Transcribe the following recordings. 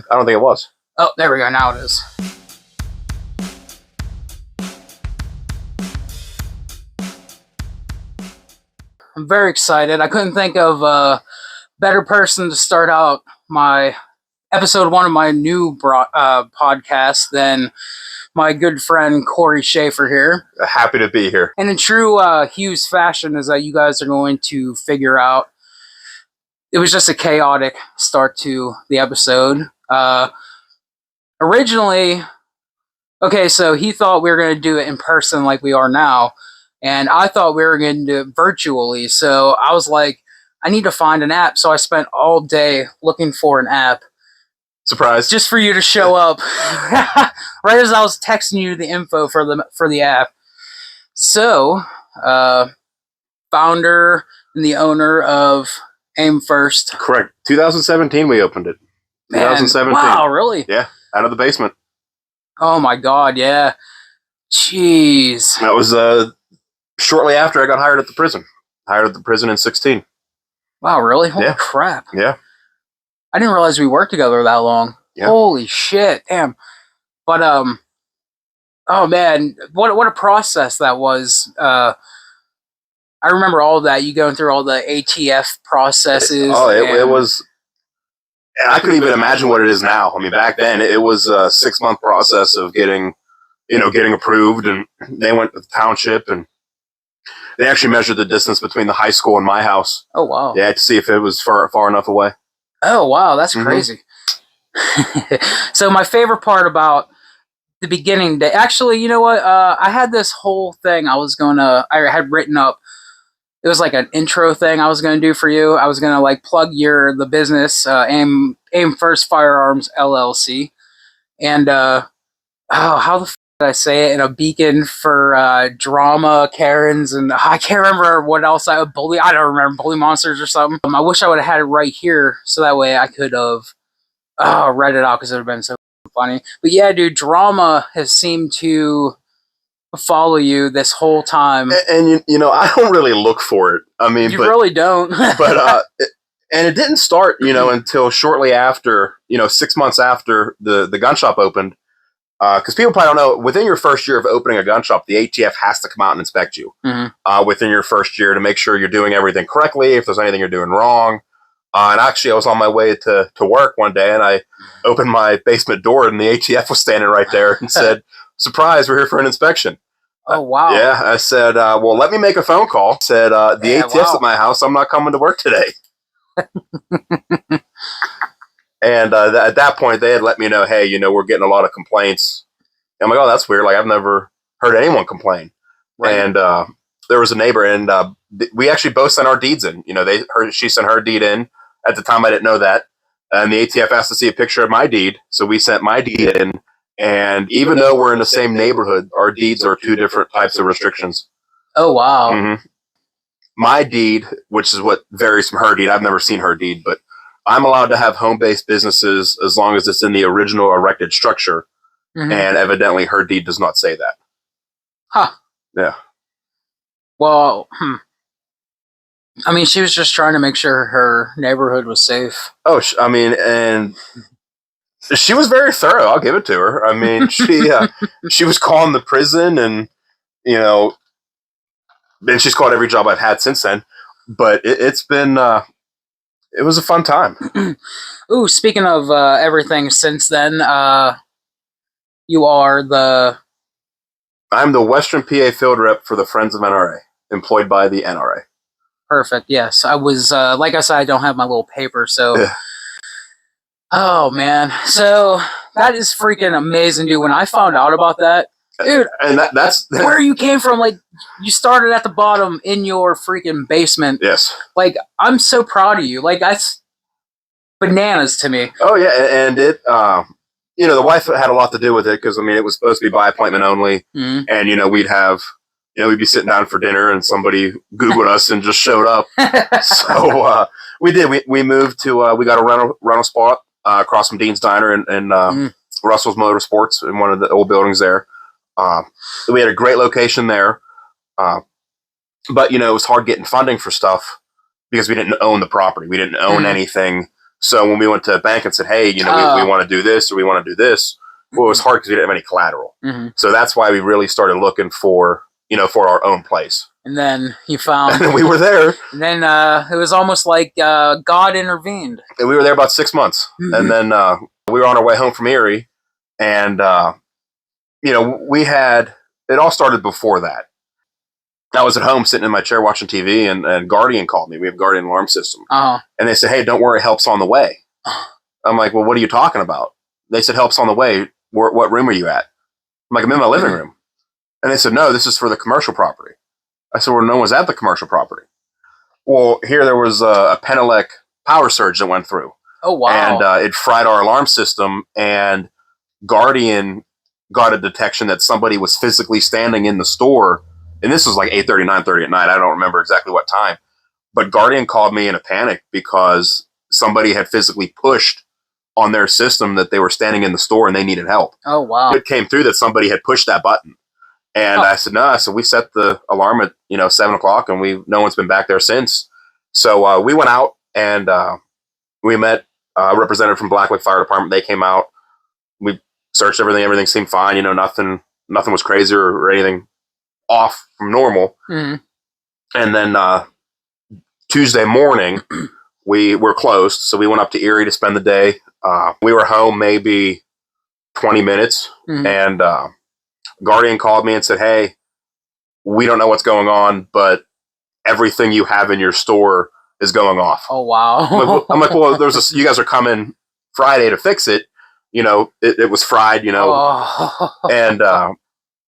I don't think it was. Oh, there we go. Now it is. I'm very excited. I couldn't think of a better person to start out my episode 1 of my new podcast than my good friend Cory Schaeffer here. Happy to be here. And in true Hughes fashion is that you guys are going to figure out. It was just a chaotic start to the episode. Originally, okay, so he thought we were going to do it in person like we are now. And I thought we were going to do it virtually. So I was like, I need to find an app. So I spent all day looking for an app. Surprise. Just for you to show up. Right as I was texting you the info for the app. So, founder and the owner of Aim First. Correct. 2017 we opened it. 2017. Wow, really? Yeah, out of the basement. Oh my God, yeah. Jeez. That was shortly after I got hired at the prison. Hired at the prison in 16. Wow, really? Holy crap. Yeah. I didn't realize we worked together that long. Yeah. Holy shit, damn. But, oh man, what a process that was. I remember all of that. You going through all the ATF processes. It was, I couldn't even imagine what it is now. I mean, back then it was a 6-month process of getting approved, and they went to the township and they actually measured the distance between the high school and my house. Oh, wow. Yeah, to see if it was far enough away. Oh, wow, that's crazy. So my favorite part about the beginning day, actually, you know what? I had this whole thing I had written up. It was like an intro thing I was going to do for you. I was going to like plug the business, Aim First Firearms LLC. And, how the did I say it? In a beacon for drama, Karens, and I can't remember what else I don't remember, bully monsters or something. I wish I would have had it right here so that way I could have read it out because it would have been so funny. But yeah, dude, drama has seemed to follow you this whole time. And you know, I don't really look for it. I mean, you really don't. But and it didn't start, until shortly after, 6 months after the gun shop opened. Because people probably don't know, within your first year of opening a gun shop, the ATF has to come out and inspect you within your first year to make sure you're doing everything correctly, if there's anything you're doing wrong. And actually, I was on my way to work one day, and I opened my basement door, and the ATF was standing right there and said, "Surprise, we're here for an inspection." Oh, wow. Yeah, I said, well, let me make a phone call. Said, the ATF's at my house, I'm not coming to work today. And at that point, they had let me know, hey, we're getting a lot of complaints. And I'm like, oh, that's weird. Like, I've never heard anyone complain. Right. And there was a neighbor, and we actually both sent our deeds in. She sent her deed in. At the time, I didn't know that. And the ATF asked to see a picture of my deed. So we sent my deed in. And even though we're in the same neighborhood, our deeds are 2 different types of restrictions. Oh, wow. Mm-hmm. My deed, which is what varies from her deed, I've never seen her deed, but I'm allowed to have home-based businesses as long as it's in the original erected structure. Mm-hmm. And evidently her deed does not say that. Huh. Yeah. Well, I mean, she was just trying to make sure her neighborhood was safe. Oh, and she was very thorough. I'll give it to her. I mean, she was calling the prison, and and she's called every job I've had since then. But it's been it was a fun time. Ooh, speaking of everything since then, you are I'm the Western PA field rep for the Friends of NRA, employed by the NRA. Perfect. Yes, I was. Like I said, I don't have my little paper, so. Yeah. Oh man, so that is freaking amazing, dude. When I found out about that, dude, and that's where you came from. Like, you started at the bottom in your freaking basement. Yes. Like, I'm so proud of you. Like, that's bananas to me. Oh yeah, and it, the wife had a lot to do with it because it was supposed to be by appointment only, and we'd be sitting down for dinner and somebody Googled us and just showed up. So we did. We moved to. We got a rental spot across from Dean's Diner and Russell's Motorsports in one of the old buildings there. We had a great location there, but it was hard getting funding for stuff because we didn't own the property. We didn't own anything. So when we went to the bank and said, hey, we want to do this or we want to do this, well, it was hard because we didn't have any collateral. Mm-hmm. So that's why we really started looking for our own place. And then you found... And we were there. And then it was almost like God intervened. And we were there about 6 months. Mm-hmm. And then we were on our way home from Erie. And, we had... It all started before that. I was at home sitting in my chair watching TV, and Guardian called me. We have Guardian alarm system. Uh-huh. And they said, hey, don't worry, help's on the way. I'm like, well, what are you talking about? They said, help's on the way. What room are you at? I'm like, I'm in my living room. And they said, no, this is for the commercial property. I said, well, no one's at the commercial property. Well, here there was a Penelec power surge that went through. Oh, wow. And it fried our alarm system, and Guardian got a detection that somebody was physically standing in the store. And this was like 8:30, 9:30 at night. I don't remember exactly what time. But Guardian called me in a panic because somebody had physically pushed on their system that they were standing in the store and they needed help. Oh, wow. It came through that somebody had pushed that button. And I said, no. So we set the alarm at 7 o'clock, and no one's been back there since. So we went out and we met a representative from Blacklick Fire Department. They came out. We searched everything. Everything seemed fine. Nothing was crazy or anything off from normal. Mm-hmm. And then Tuesday morning, we were closed. So we went up to Erie to spend the day. We were home maybe 20 minutes. Mm-hmm. And Guardian called me and said, hey, we don't know what's going on, but everything you have in your store is going off. Oh, wow. I'm like, well, you guys are coming Friday to fix it. It was fried, Oh. And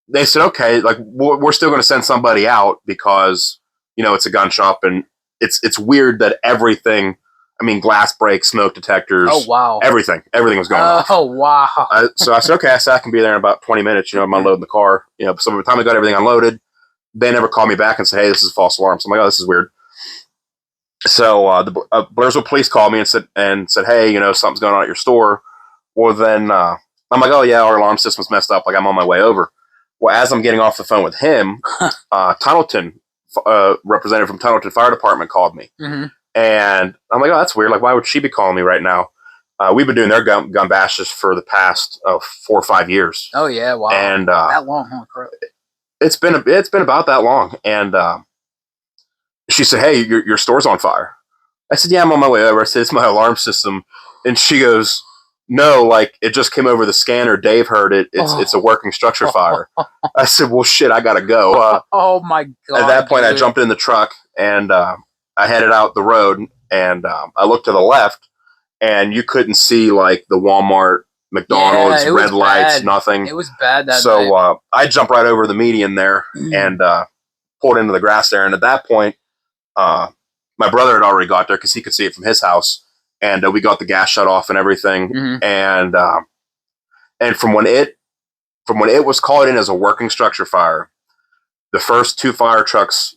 they said, okay, like we're still going to send somebody out because, it's a gun shop, and it's weird that everything, glass breaks, smoke detectors. Oh, wow. Everything was going off. Oh, wow. So I said, okay, I can be there in about 20 minutes. I'm unloading the car. So by the time I got everything unloaded, they never called me back and said, hey, this is a false alarm. So I'm like, oh, this is weird. So the Blairsville police called me and said, hey, something's going on at your store. Well, then I'm like, oh, yeah, our alarm system's messed up. Like, I'm on my way over. Well, as I'm getting off the phone with him, Tunnelton, representative from Tunnelton Fire Department called me. Mm-hmm. And I'm like, oh, that's weird. Like, why would she be calling me right now? We've been doing their gun bashes for the past 4 or 5 years. Oh, yeah, wow. And that long, huh? It's been about that long. And she said, hey, your store's on fire. I said, yeah, I'm on my way over. I said, it's my alarm system. And she goes, no, like, it just came over the scanner. Dave heard it. It's a working structure fire. I said, well, shit, I gotta go. Oh my God. At that point, dude. I jumped in the truck and I headed out the road, and I looked to the left, and you couldn't see like the Walmart, McDonald's, red lights, nothing. It was bad that So night. I jumped right over the median there and pulled into the grass there. And at that point, my brother had already got there because he could see it from his house. And we got the gas shut off and everything. Mm-hmm. And from when it was called in as a working structure fire, the first 2 fire trucks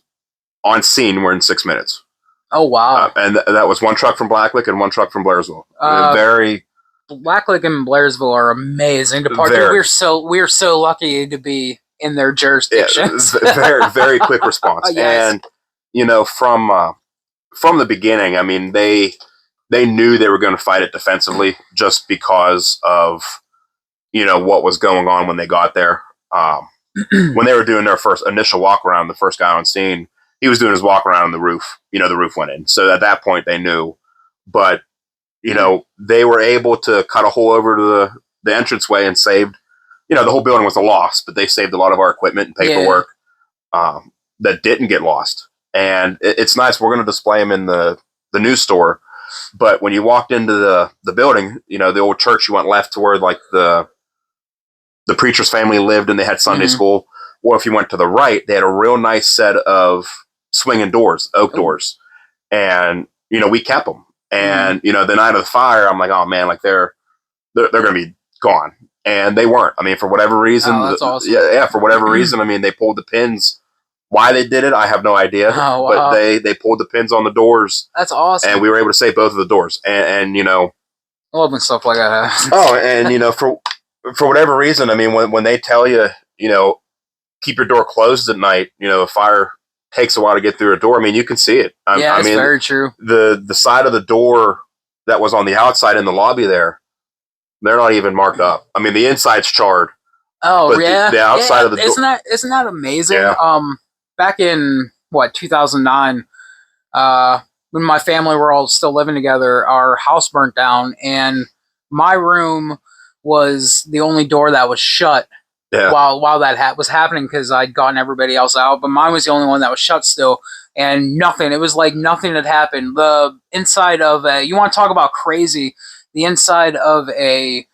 on scene were in 6 minutes. Oh, wow. And that was one truck from Blacklick and one truck from Blairsville. Blacklick and Blairsville are amazing departments. We're so lucky to be in their jurisdictions. Yeah, very, very quick response. Yes. And from the beginning, they knew they were going to fight it defensively just because of what was going on when they got there. When they were doing their first initial walk around, the first guy on scene, he was doing his walk around on the roof. The roof went in. So at that point, they knew. But they were able to cut a hole over to the entranceway and saved. The whole building was a loss, but they saved a lot of our equipment and paperwork that didn't get lost. And it's nice. We're going to display them in the news store. But when you walked into the building, the old church, you went left to where like the preacher's family lived and they had Sunday school. Or if you went to the right, they had a real nice set of swinging doors, oak doors. And, we kept them. And, the night of the fire, I'm like, oh man, like they're going to be gone. And they weren't. For whatever reason. Oh, that's awesome. Yeah, for whatever reason. They pulled the pins. Why they did it, I have no idea. Oh, wow. But they pulled the pins on the doors. That's awesome. And we were able to save both of the doors. And I love when stuff like that happens. Oh, and for whatever reason, when they tell you, keep your door closed at night, a fire takes a while to get through a door. You can see it. That's very true. The side of the door that was on the outside in the lobby there, they're not even marked up. I mean, the inside's charred. Oh but yeah, the outside of the door. Isn't that amazing? Yeah. Back in 2009, when my family were all still living together, our house burnt down, and my room was the only door that was shut. Yeah. While that was happening, because I'd gotten everybody else out, but mine was the only one that was shut still, and nothing. It was like nothing had happened. The inside of you want to talk about crazy? The inside of the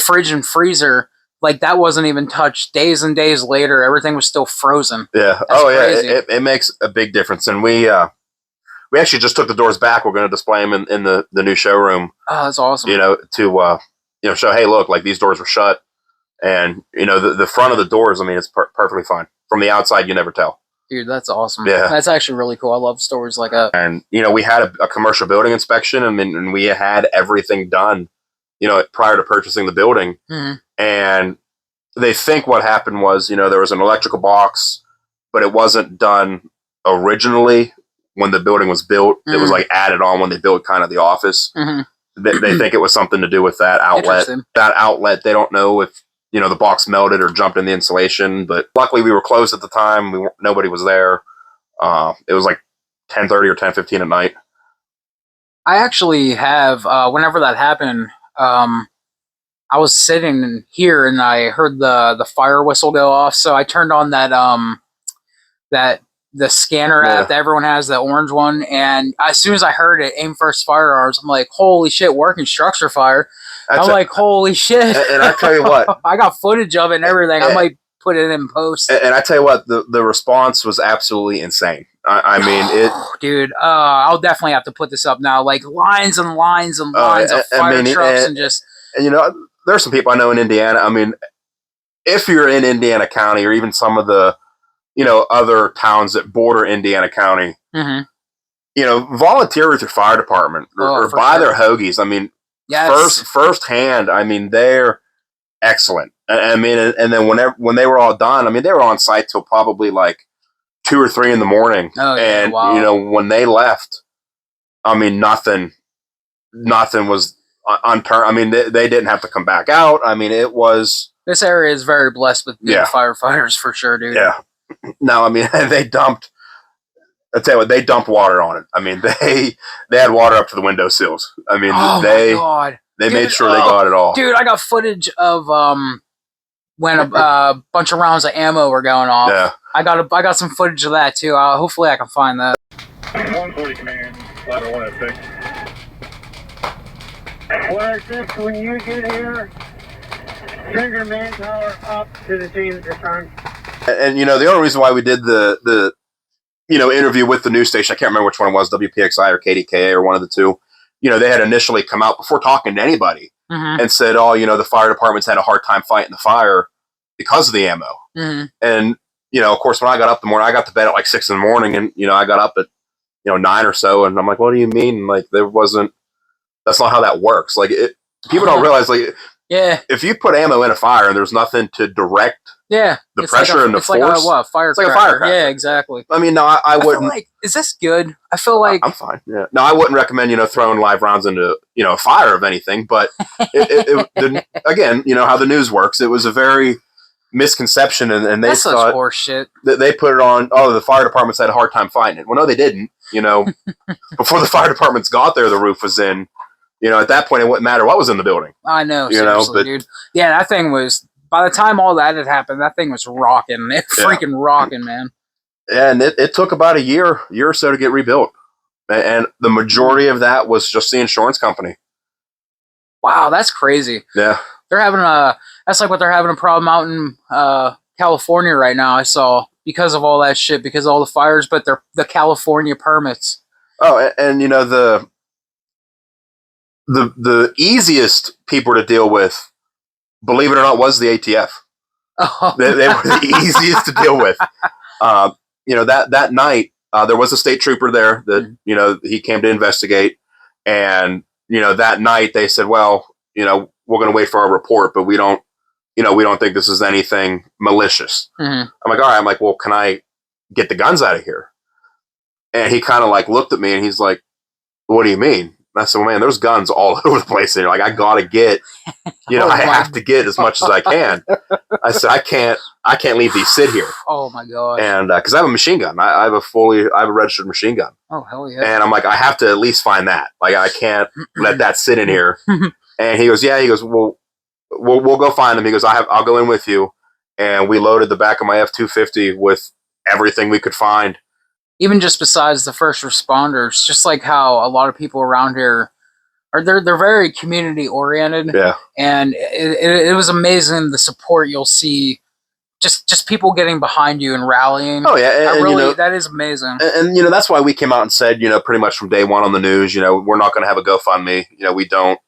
fridge and freezer, like that wasn't even touched. Days and days later, everything was still frozen. Yeah. That's crazy. It makes a big difference, and we actually just took the doors back. We're going to display them in the new showroom. Oh, that's awesome. To show, hey, look, like these doors were shut. And, the front of the doors, I mean, it's perfectly fine. From the outside, you never tell. Dude, that's awesome. Yeah. That's actually really cool. I love stories like that. And, we had a commercial building inspection, and we had everything done, prior to purchasing the building. Mm-hmm. And they think what happened was, there was an electrical box, but it wasn't done originally when the building was built. Mm-hmm. It was, like, added on when they built kind of the office. Mm-hmm. They think it was something to do with that outlet. That outlet, they don't know if, the box melted or jumped in the insulation, but luckily we were closed at the time. Nobody was there. It was like 10:30 or 10:15 at night. I actually have, whenever that happened, I was sitting here and I heard the fire whistle go off. So I turned on the scanner app that everyone has, the orange one. And as soon as I heard it, aim first firearms, I'm like, holy shit, working structure fire. Like, holy shit. And I tell you what. I got footage of it and everything. I might put it in post. And I tell you what, the response was absolutely insane. I mean, it... Dude, I'll definitely have to put this up now. Like, lines and lines and lines of fire trucks and just... And, there's some people I know in Indiana. I mean, if you're in Indiana County or even some of the, other towns that border Indiana County, mm-hmm. Volunteer with your fire department or buy their hoagies. I mean, firsthand, I mean, they're excellent. I mean, and then when they were all done, I mean, they were on site till probably like 2 or 3 in the morning. Oh, yeah, and, wow. When they left, I mean, nothing was unturned. I mean, they didn't have to come back out. I mean, it was... This area is very blessed with good firefighters for sure, dude. Yeah. No, I mean, they dumped... I'll tell you what, they dumped water on it. I mean, they had water up to the window sills. I mean, they made sure they got it all. Dude, I got footage of when a bunch of rounds of ammo were going off. Yeah. I got some footage of that too. Hopefully I can find that. 140 command, ladder 106. 106, when you get here, trigger manpower up to the scene at this time. And the only reason why we did the interview with the news station, I can't remember which one it was, WPXI or KDKA or one of the two. They had initially come out before talking to anybody mm-hmm. and said, the fire department's had a hard time fighting the fire because of the ammo. Mm-hmm. And, of course, when I got up in the morning, I got to bed at like 6 in the morning and, I got up at, 9 or so. And I'm like, what do you mean? Like, that's not how that works. Like, people don't realize, like, if you put ammo in a fire and there's nothing to direct the pressure and the force. It's like a firecracker. Yeah, exactly. I mean, no, I wouldn't. Like, is this good? I feel like I'm fine. Yeah. No, I wouldn't recommend throwing live rounds into a fire of anything. But again, how the news works. It was a very misconception, and they that's thought such horse shit. That they put it on. Oh, the fire department's had a hard time fighting it. Well, no, they didn't. Before the fire departments got there, the roof was in. At that point, it wouldn't matter what was in the building. I know, seriously, dude. Yeah, that thing was. By the time all that had happened, that thing was rocking. It freaking rocking, man. Yeah, and it took about a year or so to get rebuilt. And the majority of that was just the insurance company. Wow, that's crazy. Yeah. They're having that's like what they're having a problem out in California right now, I saw, because of all that shit, because of all the fires, but they're the California permits. Oh, and the easiest people to deal with, believe it or not, was the ATF. Oh. They were the easiest to deal with. That night, there was a state trooper there that, he came to investigate. And, that night they said, well, we're going to wait for our report, but we don't think this is anything malicious. Mm-hmm. I'm like, all right. I'm like, well, can I get the guns out of here? And he kind of like looked at me and he's like, what do you mean? I said, well, man, there's guns all over the place. And like, I gotta get, I have to get as much as I can. I said, I can't leave these sit here. Oh my gosh. And because I have a machine gun, I have a registered machine gun. Oh hell yeah. And I'm like, I have to at least find that. Like, I can't let that sit in here. And he goes, yeah. He goes, well, we'll go find them. He goes, I'll go in with you. And we loaded the back of my F-250 with everything we could find. Even just besides the first responders, just like how a lot of people around here they're very community oriented. Yeah. And it was amazing the support you'll see. Just people getting behind you and rallying. Oh yeah, and that is amazing. And that's why we came out and said, pretty much from day one on the news, we're not going to have a GoFundMe. We don't.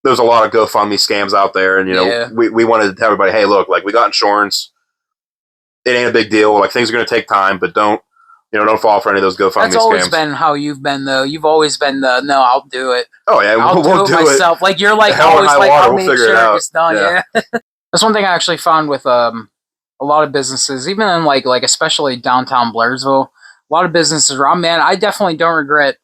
There's a lot of GoFundMe scams out there, and we wanted to tell everybody, hey, look, like we got insurance. It ain't a big deal. Like things are going to take time, but don't fall for any of those GoFundMe scams. That's always been how you've been, though. You've always been no, I'll do it. Oh yeah, I'll do it myself. Like you're like always like, I'll make sure it's done. Yeah. That's one thing I actually found with a lot of businesses, even in like especially downtown Blairsville, a lot of businesses around. Man, I definitely don't regret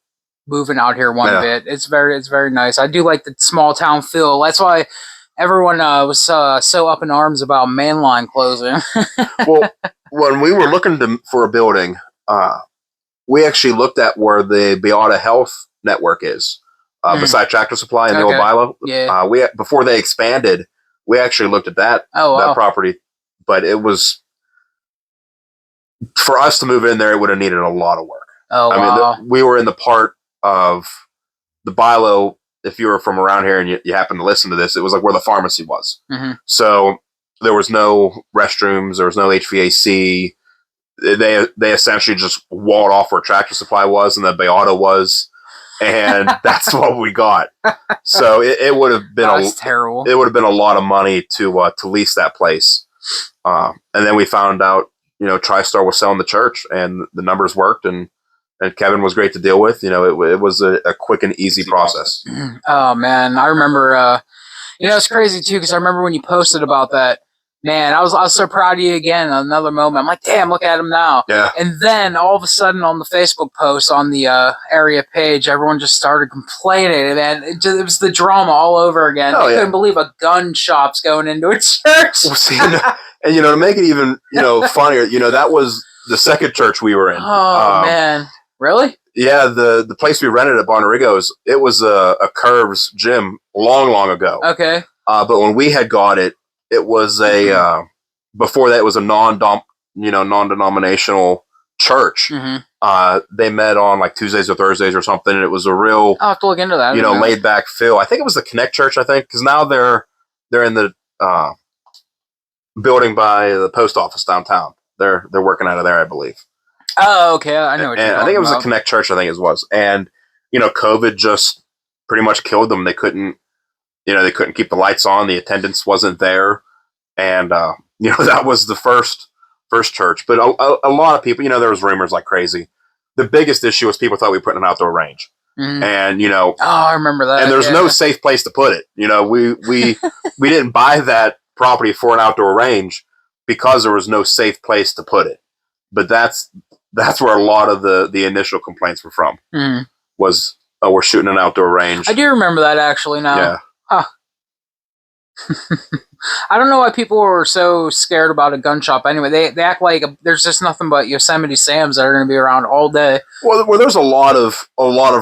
moving out here one bit. It's very nice. I do like the small town feel. That's why everyone was so up in arms about Mainline closing. Well, when we were looking for a building, we actually looked at where the Beata Health Network is, beside Tractor Supply in the old Bilo. Yeah. Before they expanded, we actually looked at that property, but it was for us to move in there. It would have needed a lot of work. Oh, I mean, we were in the part of the Bilo. If you were from around here and you happen to listen to this, it was like where the pharmacy was. Mm-hmm. So there was no restrooms, there was no HVAC. They essentially just walled off where Tractor Supply was and the Beata was, and that's what we got. So it would have been terrible. It would have been a lot of money to lease that place. And then we found out, TriStar was selling the church, and the numbers worked, and Kevin was great to deal with. It was a quick and easy process. Oh man, I remember. It's crazy too because I remember when you posted about that. Man, I was so proud of you again. Another moment, I'm like, damn, look at him now. Yeah. And then all of a sudden, on the Facebook post on the area page, everyone just started complaining, and it was the drama all over again. Oh, they couldn't believe a gun shop's going into a church. Well, see, and to make it even funnier, that was the second church we were in. Oh man, really? Yeah, the place we rented at Bonarigo's, it was a Curves gym long ago. Okay. But when we had got it, it was before that it was a non-denominational church. Mm-hmm. They met on like Tuesdays or Thursdays or something, and it was a real I'll have to look into that. Laid back feel. I think it was the Connect Church, because now they're in the building by the post office downtown. They're working out of there, I believe. Oh, okay. I know what you're talking about. I think it was the Connect Church, I think it was. And, COVID just pretty much killed them. They couldn't keep the lights on. The attendance wasn't there. And, that was the first church. But a lot of people, there was rumors like crazy. The biggest issue was people thought we put an outdoor range. Mm-hmm. And, oh, I remember that. And there's no safe place to put it. We didn't buy that property for an outdoor range because there was no safe place to put it. But that's where a lot of the initial complaints were from. Mm. Was, we're shooting an outdoor range. I do remember that actually now. Yeah. Huh. I don't know why people were so scared about a gun shop. Anyway, they act like there's just nothing but Yosemite Sams that are going to be around all day. Well, there's a lot of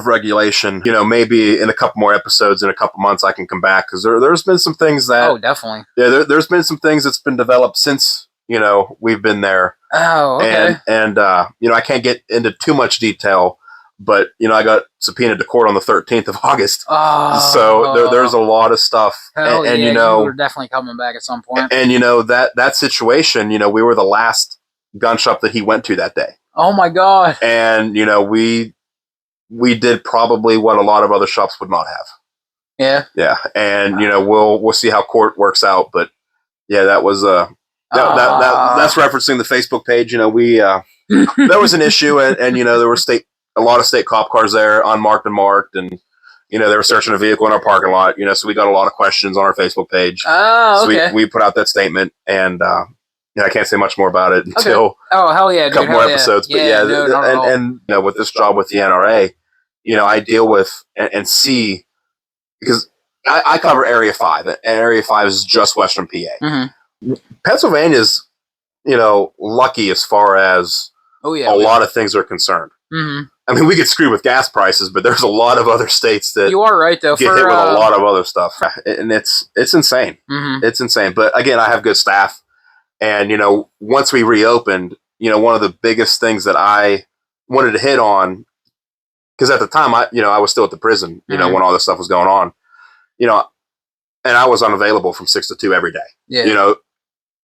regulation. Maybe in a couple more episodes in a couple months I can come back because there's been some things that. Oh, definitely. Yeah, there's been some things that's been developed since we've been there. Oh, okay. And I can't get into too much detail. But, I got subpoenaed to court on the 13th of August. Oh. So there's a lot of stuff. Hell and you were definitely coming back at some point. And that situation, we were the last gun shop that he went to that day. Oh, my God. And, we did probably what a lot of other shops would not have. Yeah. Yeah. And, we'll see how court works out. But, yeah, that was that's referencing the Facebook page. There was an issue and there were a lot of state cop cars there, unmarked and marked, and they were searching a vehicle in our parking lot. So we got a lot of questions on our Facebook page. Oh, okay. So we put out that statement, and I can't say much more about it until hell yeah, a couple more episodes. But and with this job with the NRA, I deal with and see, because I cover Area 5, and Area 5 is just Western PA. Pennsylvania's, lucky as far as a lot of things are concerned. I mean, we get screwed with gas prices, but there's a lot of other states that you are right though get hit with a lot of other stuff, and it's insane. It's insane. But again, I have good staff, and once we reopened, one of the biggest things that I wanted to hit on, because at the time I was still at the prison, when all this stuff was going on, and I was unavailable from 6 to 2 every day.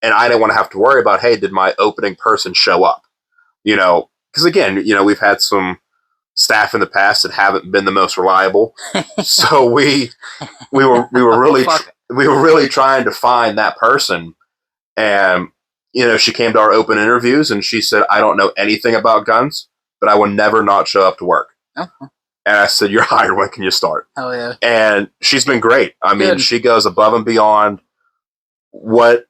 And I didn't want to have to worry about, hey, did my opening person show up? Because again, we've had some staff in the past that haven't been the most reliable. So we were really trying to find that person. And, she came to our open interviews and she said, I don't know anything about guns, but I will never not show up to work. And I said, you're hired. When can you start? Oh, yeah. And she's been great. I mean, she goes above and beyond what,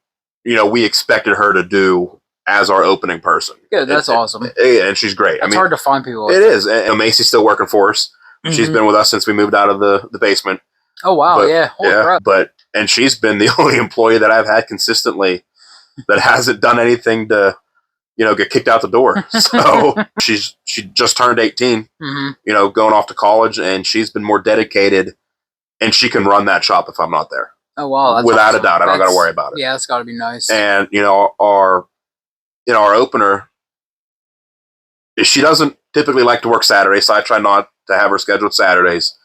we expected her to do as our opening person. Good, that's awesome. And she's great. It's hard to find people. It is. And Macy's still working for us. She's been with us since we moved out of the basement. Oh, wow. Holy crap. And she's been the only employee that I've had consistently that hasn't done anything to, get kicked out the door. So she just turned 18, going off to college, and she's been more dedicated, and she can run that shop if I'm not there. Oh, wow. That's without a doubt. I don't got to worry about it. Yeah, that's got to be nice. And, our opener, she doesn't typically like to work Saturdays, so I try not to have her scheduled Saturdays.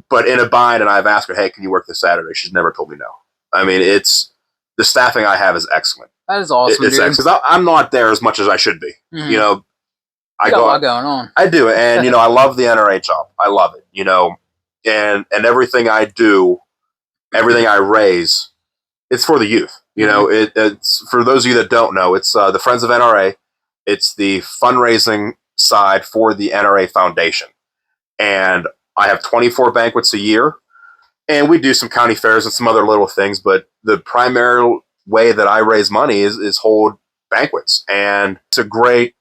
But in a bind, and I've asked her, hey, can you work this Saturday? She's never told me no. I mean, the staffing I have is excellent. That is awesome, It's excellent. Because I'm not there as much as I should be. I got a lot going on. I do. And, I love the NRA job. I love it, and everything I do, everything I raise, it's for the youth. It's for those of you that don't know, it's the Friends of NRA. It's the fundraising side for the NRA Foundation. And I have 24 banquets a year, and we do some county fairs and some other little things, but the primary way that I raise money is hold banquets. And it's a great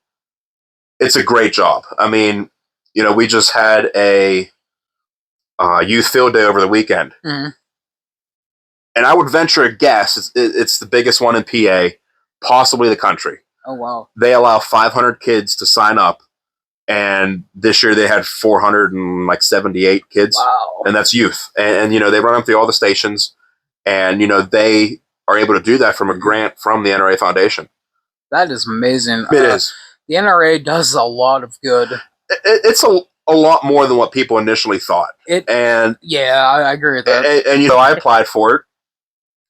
job. I mean, we just had a youth field day over the weekend. And I would venture a guess it's the biggest one in PA, possibly the country. Oh, wow. They allow 500 kids to sign up, and this year they had 478 kids. Wow. And that's youth. And they run them through all the stations, and, they are able to do that from a grant from the NRA Foundation. That is amazing. It is. The NRA does a lot of good. It's a lot more than what people initially thought. Yeah, I agree with that. And I applied for it.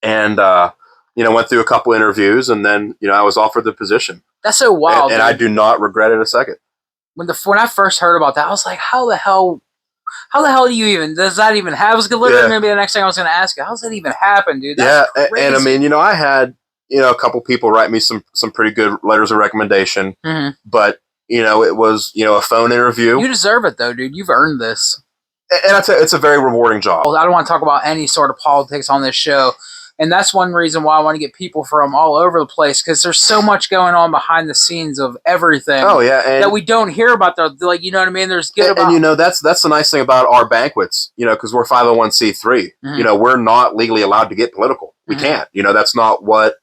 And, went through a couple interviews, and then, I was offered the position. That's so wild. And I do not regret it a second. When I first heard about that, I was like, how the hell do you even, does that even happen? I was literally going to be the next thing I was going to ask you. How does that even happen, dude? That's crazy. And I mean, I had, a couple people write me some pretty good letters of recommendation, but, it was, a phone interview. You deserve it, though, dude. You've earned this. And I'd say it's a very rewarding job. I don't want to talk about any sort of politics on this show. And that's one reason why I want to get people from all over the place, because there's so much going on behind the scenes of everything. Oh, yeah. That we don't hear about. You know what I mean? There's good about... And, that's the nice thing about our banquets, because we're 501c3. We're not legally allowed to get political. We can't. That's not what,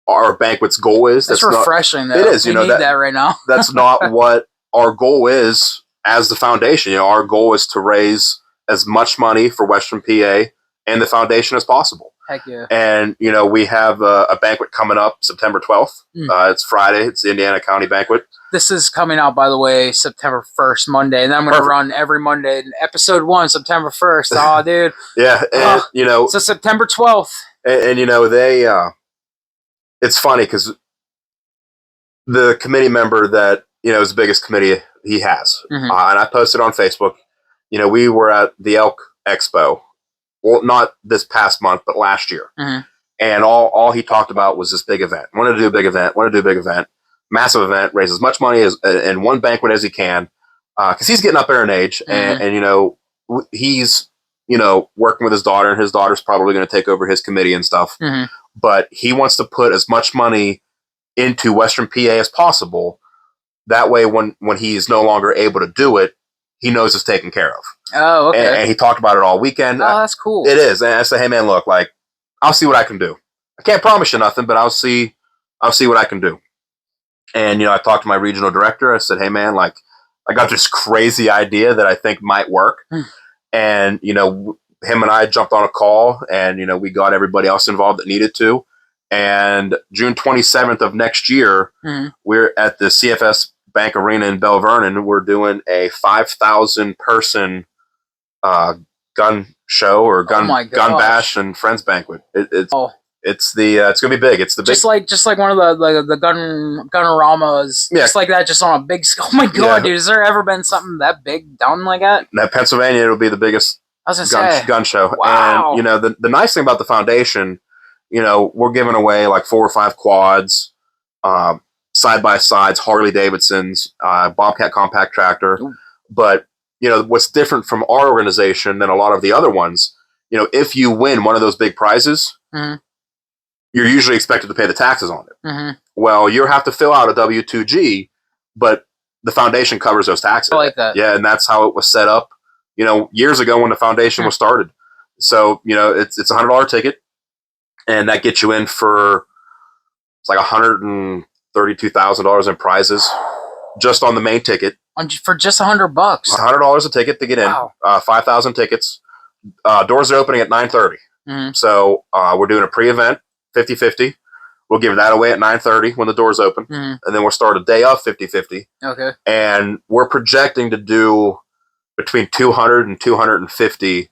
our banquet's goal is. That's refreshing, though. It is. We need that right now. That's not what our goal is as the foundation. Our goal is to raise as much money for Western PA and the foundation as possible. Heck yeah. And, we have a banquet coming up September 12th. It's Friday. It's the Indiana County Banquet. This is coming out, by the way, September 1st, Monday. And then I'm going to run every Monday. Episode 1, September 1st. Oh, dude. Yeah. And, So September 12th. And they, it's funny because the committee member that, is the biggest committee he has. And I posted on Facebook, we were at the Elk Expo. Well, not this past month, but last year. And all he talked about was this big event. Want to do a big event. Massive event. Raise as much money in one banquet as he can. Because he's getting up there in age. And he's, working with his daughter. And his daughter's probably going to take over his committee and stuff. But he wants to put as much money into Western PA as possible. That way, when he's no longer able to do it, he knows is taken care of. Oh, okay. And he talked about it all weekend. Oh, that's cool. It is. And I said, hey man, look, like, I'll see what I can do. I can't promise you nothing, but I'll see what I can do. And, I talked to my regional director. I said, hey man, like, I got this crazy idea that I think might work. And, him and I jumped on a call, and, we got everybody else involved that needed to. And June 27th of next year, we're at the CFS Bank Arena in Bell Vernon. We're doing a 5,000 person gun show or gun bash and friends banquet. It's gonna be big. It's the big, just like one of the gunораmas, yeah. Just like that, just on a big scale. Oh my god, dude! Has there ever been something that big done like that? Now, Pennsylvania, it'll be the biggest gun show. Wow. And the nice thing about the foundation, we're giving away like 4 or 5 quads, side by sides, Harley Davidsons, Bobcat compact tractor. Ooh. But what's different from our organization than a lot of the other ones, if you win one of those big prizes, you're usually expected to pay the taxes on it. Well, you have to fill out a W-2G, but the foundation covers those taxes. I like that. Yeah, and that's how it was set up, years ago when the foundation was started. So, it's a $100 ticket, and that gets you in for, it's like $132,000 in prizes just on the main ticket. For just $100. $100 a ticket to get in. Wow. 5,000 tickets. Doors are opening at 9:30. So we're doing a pre-event, 50-50. We'll give that away at 9:30 when the doors open. And then we'll start a day of 50-50. Okay. And we're projecting to do between 200 and 250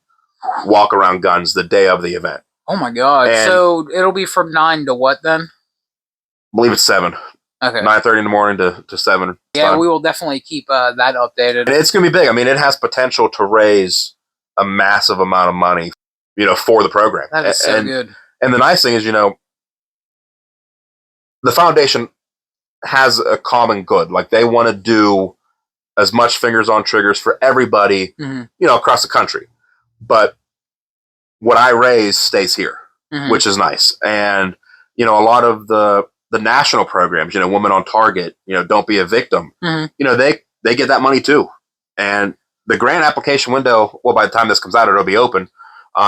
walk-around guns the day of the event. Oh my god. And so it'll be from 9 to what then? I believe it's 7. Okay. 9:30 in the morning to 7. Yeah, we will definitely keep that updated. And it's going to be big. I mean, it has potential to raise a massive amount of money, for the program. That is so good. And the nice thing is, the foundation has a common good. Like, they want to do as much fingers on triggers for everybody, across the country. But what I raise stays here, which is nice. And, a lot of the national programs, Women on Target, Don't Be a Victim, they get that money too. And the grant application window, well, by the time this comes out, it'll be open.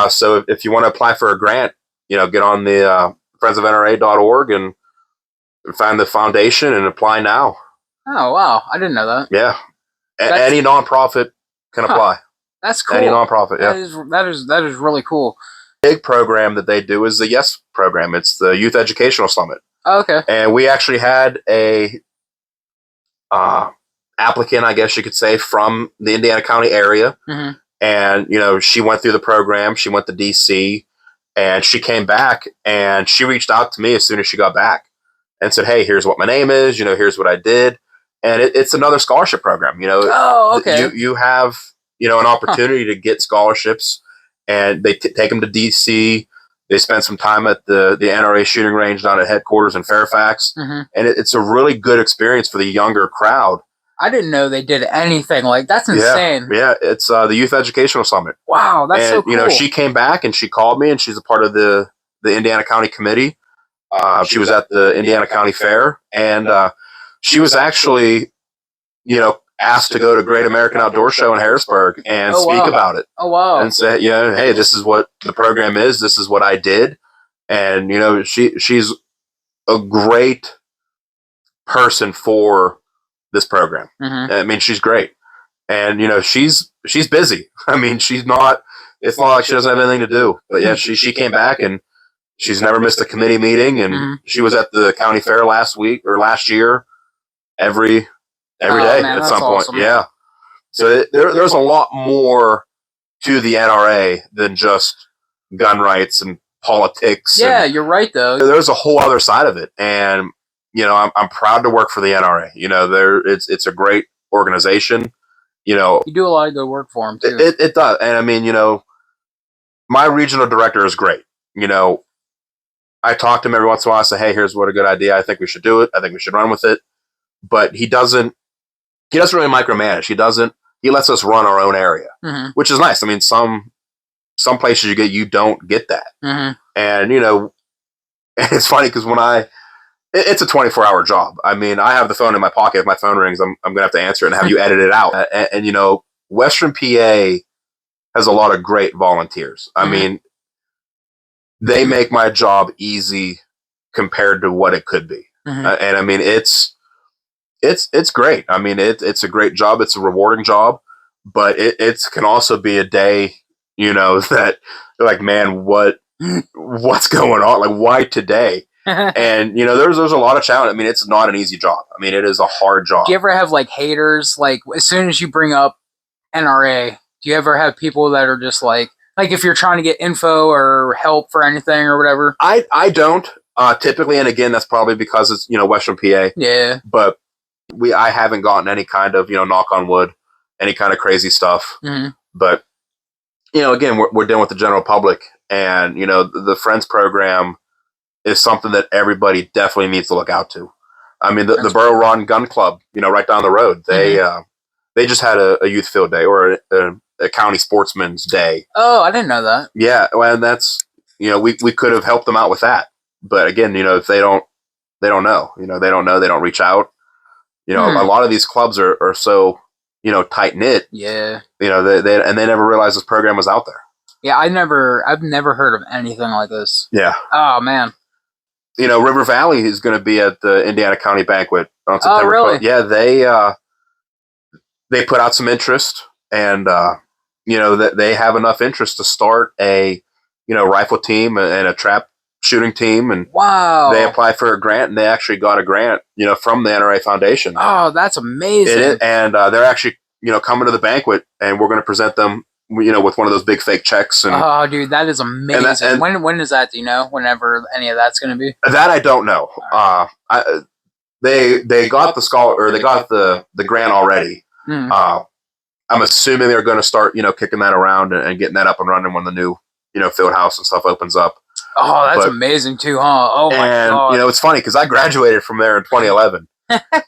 So if you want to apply for a grant, get on the friendsofnra.org and find the foundation and apply now. Oh, wow. I didn't know that. Yeah. Any nonprofit can apply. That's cool. Any nonprofit, yeah. That is really cool. Big program that they do is the YES program. It's the Youth Educational Summit. Oh, okay. And we actually had a applicant, I guess you could say, from the Indiana County area. And, she went through the program. She went to D.C. and she came back and she reached out to me as soon as she got back and said, hey, here's what my name is. Here's what I did. And it's another scholarship program. Oh, okay. You have, an opportunity to get scholarships, and they take them to D.C. They spend some time at the NRA shooting range down at headquarters in Fairfax. And it's a really good experience for the younger crowd. I didn't know they did anything like that's insane. Yeah, it's the Youth Educational Summit. Wow, that's so cool. She came back and she called me, and she's a part of the Indiana County Committee. She was at the Indiana County Fair, and she was actually, asked to go to Great American Outdoor Show in Harrisburg and speak about it. Oh, wow. And say, hey, this is what the program is. This is what I did. And, she's a great person for this program. I mean, she's great. And, she's busy. I mean, it's not like she doesn't have anything to do. But yeah, she came back and she's never missed a committee meeting. And she was at the county fair last year, every day at some point. Awesome. Yeah. So there's a lot more to the NRA than just gun rights and politics. Yeah, you're right, though. There's a whole other side of it. And, I'm proud to work for the NRA. It's a great organization. You do a lot of good work for them, too. It does. And I mean, my regional director is great. I talk to him every once in a while. I say, hey, here's what a good idea. I think we should do it. I think we should run with it. But he doesn't really micromanage. He lets us run our own area, which is nice. I mean, some places you don't get that. And, it's funny because it's a 24-hour job. I mean, I have the phone in my pocket. If my phone rings, I'm going to have to answer it and have you edit it out. And Western PA has a lot of great volunteers. I mean, they make my job easy compared to what it could be. And I mean, it's great. I mean, it's a great job. It's a rewarding job, but it can also be a day, that like, man, what's going on? Like, why today? And there's a lot of challenge. I mean, it's not an easy job. I mean, it is a hard job. Do you ever have like haters? Like, as soon as you bring up NRA, do you ever have people that are just like if you're trying to get info or help for anything or whatever? I don't typically, and again, that's probably because it's Western PA. Yeah. But I haven't gotten any kind of knock on wood, any kind of crazy stuff. But again, we're dealing with the general public, and the Friends program is something that everybody definitely needs to look out to. I mean, the Borough Run Gun Club, right down the road, they just had a youth field day or a county sportsman's day. Oh, I didn't know that. Yeah, well, and that's we could have helped them out with that, but again, if they don't know, they don't know, they don't reach out. A lot of these clubs are so tight knit. Yeah. They never realized this program was out there. Yeah, I've never heard of anything like this. Yeah. Oh man. River Valley is going to be at the Indiana County Banquet on September 12th. Yeah, they put out some interest, and that they have enough interest to start a rifle team and a trap shooting team, and wow, they applied for a grant, and they actually got a grant from the NRA Foundation. Oh, that's amazing. And they're actually coming to the banquet, and we're going to present them with one of those big fake checks. And oh, dude, that is amazing. When is that? Do you know? Whenever any of that's going to be? That I don't know. Right. They got the scholar, or they got the grant already. I'm assuming they're going to start kicking that around and getting that up and running when the new field house and stuff opens up. Oh, that's amazing too, huh? Oh my god! It's funny because I graduated from there in 2011.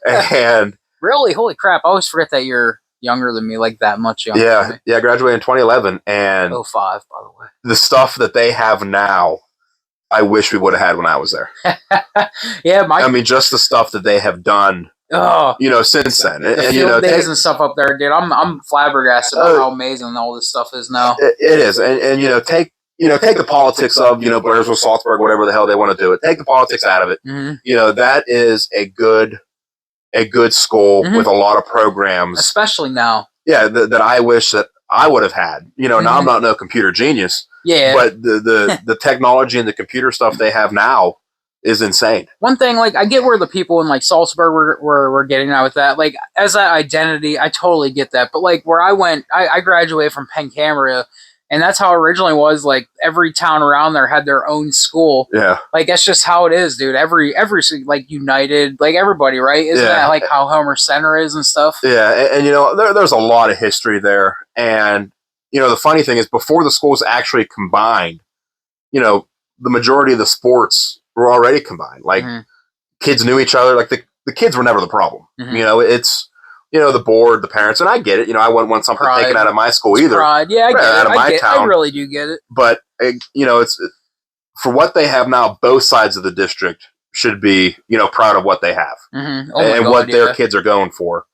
And really, holy crap! I always forget that you're younger than me, like that much younger. Yeah, I graduated in 2011, and 05, by the way. The stuff that they have now, I wish we would have had when I was there. Yeah, I mean, just the stuff that they have done. Oh, since then, the field days and stuff up there, dude. I'm flabbergasted about how amazing all this stuff is now. It is, and take the politics of Blairsville, Salzburg, whatever the hell they want to do it. Take the politics out of it. That is a good school with a lot of programs, especially now. Yeah, that I wish that I would have had. Now I'm not no computer genius. Yeah, but the technology and the computer stuff they have now is insane. One thing, I get where the people in Salzburg were getting at with that. As that identity, I totally get that. But where I went, I graduated from Penn Cambria, and that's how it originally was. Every town around there had their own school. Yeah. That's just how it is, dude. Every United, everybody, right? Isn't that how Homer Center is and stuff? Yeah, and there's a lot of history there. And the funny thing is, before the schools actually combined, the majority of the sports were already combined. Kids knew each other. The kids were never the problem. It's the board, the parents, and I get it. I wouldn't want something taken out of my school either. Pride. Yeah, I get out it. of my town. I really do get it. But it's for what they have now. Both sides of the district should be proud of what they have and what their kids are going for.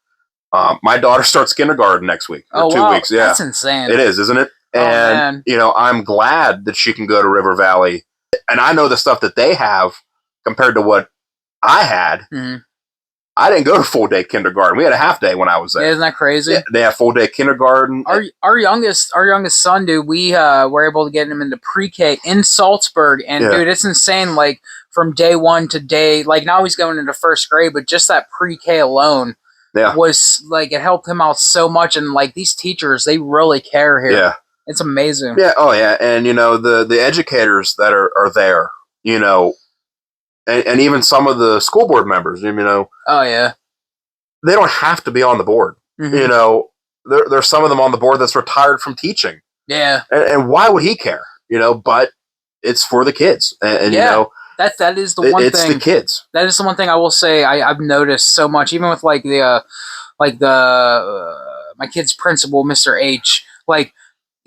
My daughter starts kindergarten next week or 2 weeks. Yeah, that's insane. It is, isn't it? And I'm glad that she can go to River Valley, and I know the stuff that they have compared to what I had. I didn't go to full day kindergarten. We had a half day when I was there. Yeah, isn't that crazy? Yeah, they have full day kindergarten. Our youngest son, dude, we were able to get him into pre-K in Salzburg, and dude, it's insane. From day one to day, now he's going into first grade, but just that pre-K alone. Yeah. Was it helped him out so much, and these teachers, they really care here. Yeah, it's amazing. Yeah, oh yeah, and the educators that are there, and even some of the school board members, oh yeah, they don't have to be on the board. There's some of them on the board that's retired from teaching. Yeah, and why would he care? But it's for the kids, and That is the one thing. It's the kids. That is the one thing I will say I've noticed so much, even with my kid's principal, Mr. H.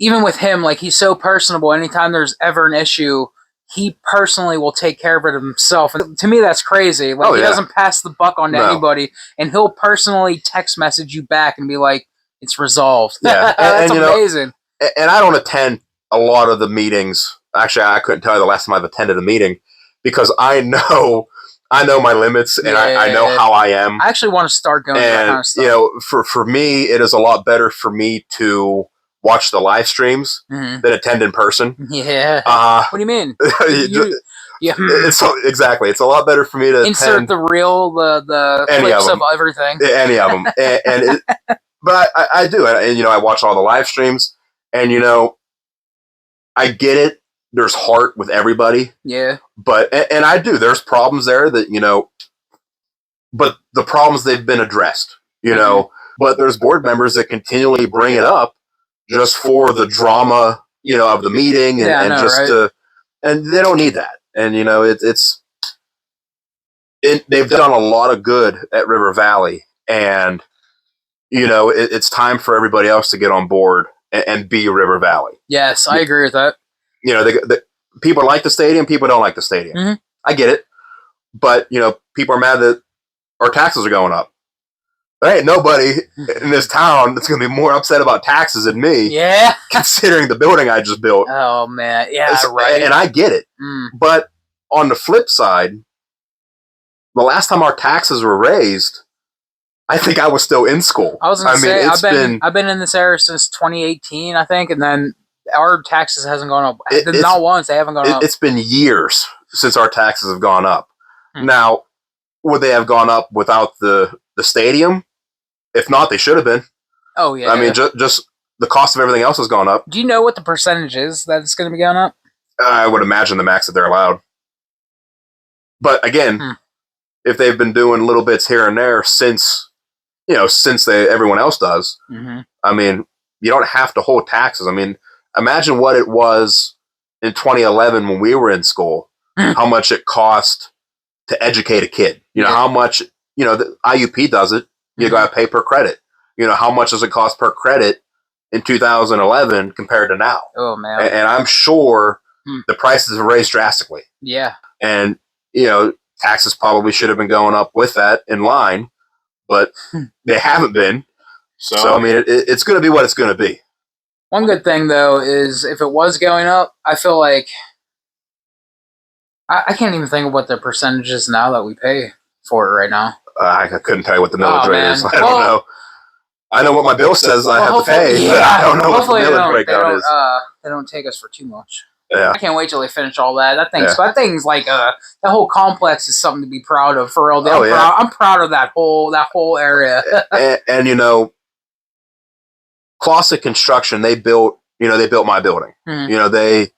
Even with him, he's so personable. Anytime there's ever an issue, he personally will take care of it himself. And to me, that's crazy. He doesn't pass the buck on to anybody, and he'll personally text message you back and be like, It's resolved. Yeah, That's and amazing. And I don't attend a lot of the meetings. Actually, I couldn't tell you the last time I've attended a meeting because I know my limits and I know how I am. I actually want to start going to that kind of stuff. For me, it is a lot better for me to watch the live streams than attend in person. Yeah. What do you mean? It's exactly. It's a lot better for me to insert the reel, the clips of everything. Any of them, but I do, and I watch all the live streams, and I get it. There's heart with everybody. Yeah. But and I do. There's problems there that but the problems they've been addressed. But there's board members that continually bring it up just for the drama, of the meeting and they don't need that. And they've done a lot of good at River Valley, and it's time for everybody else to get on board and be River Valley. Yes, I agree with that. The people like the stadium, people don't like the stadium. I get it, but people are mad that our taxes are going up. There ain't nobody in this town that's going to be more upset about taxes than me. Yeah, considering the building I just built. Oh man, yeah, right. And I get it, but on the flip side, the last time our taxes were raised, I think I was still in school. I was going to say I've been in this area since 2018, I think, and then our taxes hasn't gone up. Not once. They haven't gone up. It's been years since our taxes have gone up. Now, would they have gone up without the stadium? If not, they should have been. Oh yeah. I mean, just the cost of everything else has gone up. Do you know what the percentage is that it's going to be going up? I would imagine the max that they're allowed. But again, if they've been doing little bits here and there since everyone else does, I mean, you don't have to hold taxes. I mean, imagine what it was in 2011 when we were in school, how much it cost to educate a kid. How much, the IUP does it. You got to pay per credit. How much does it cost per credit in 2011 compared to now? Oh, man. And I'm sure the prices have raised drastically. Yeah. And, taxes probably should have been going up with that in line, but they haven't been. So I mean, it's going to be what it's going to be. One good thing, though, is if it was going up, I feel like I can't even think of what the percentage is now that we pay for it right now. I couldn't tell you what the millage rate is. I don't know. I know what my bill says I have to pay, but I don't know what the millage breakdown is. They don't take us for too much. Yeah. I can't wait till they finish all that. That thing's like that whole complex is something to be proud of for real. I'm proud of that whole area. and Classic Construction, they built my building. They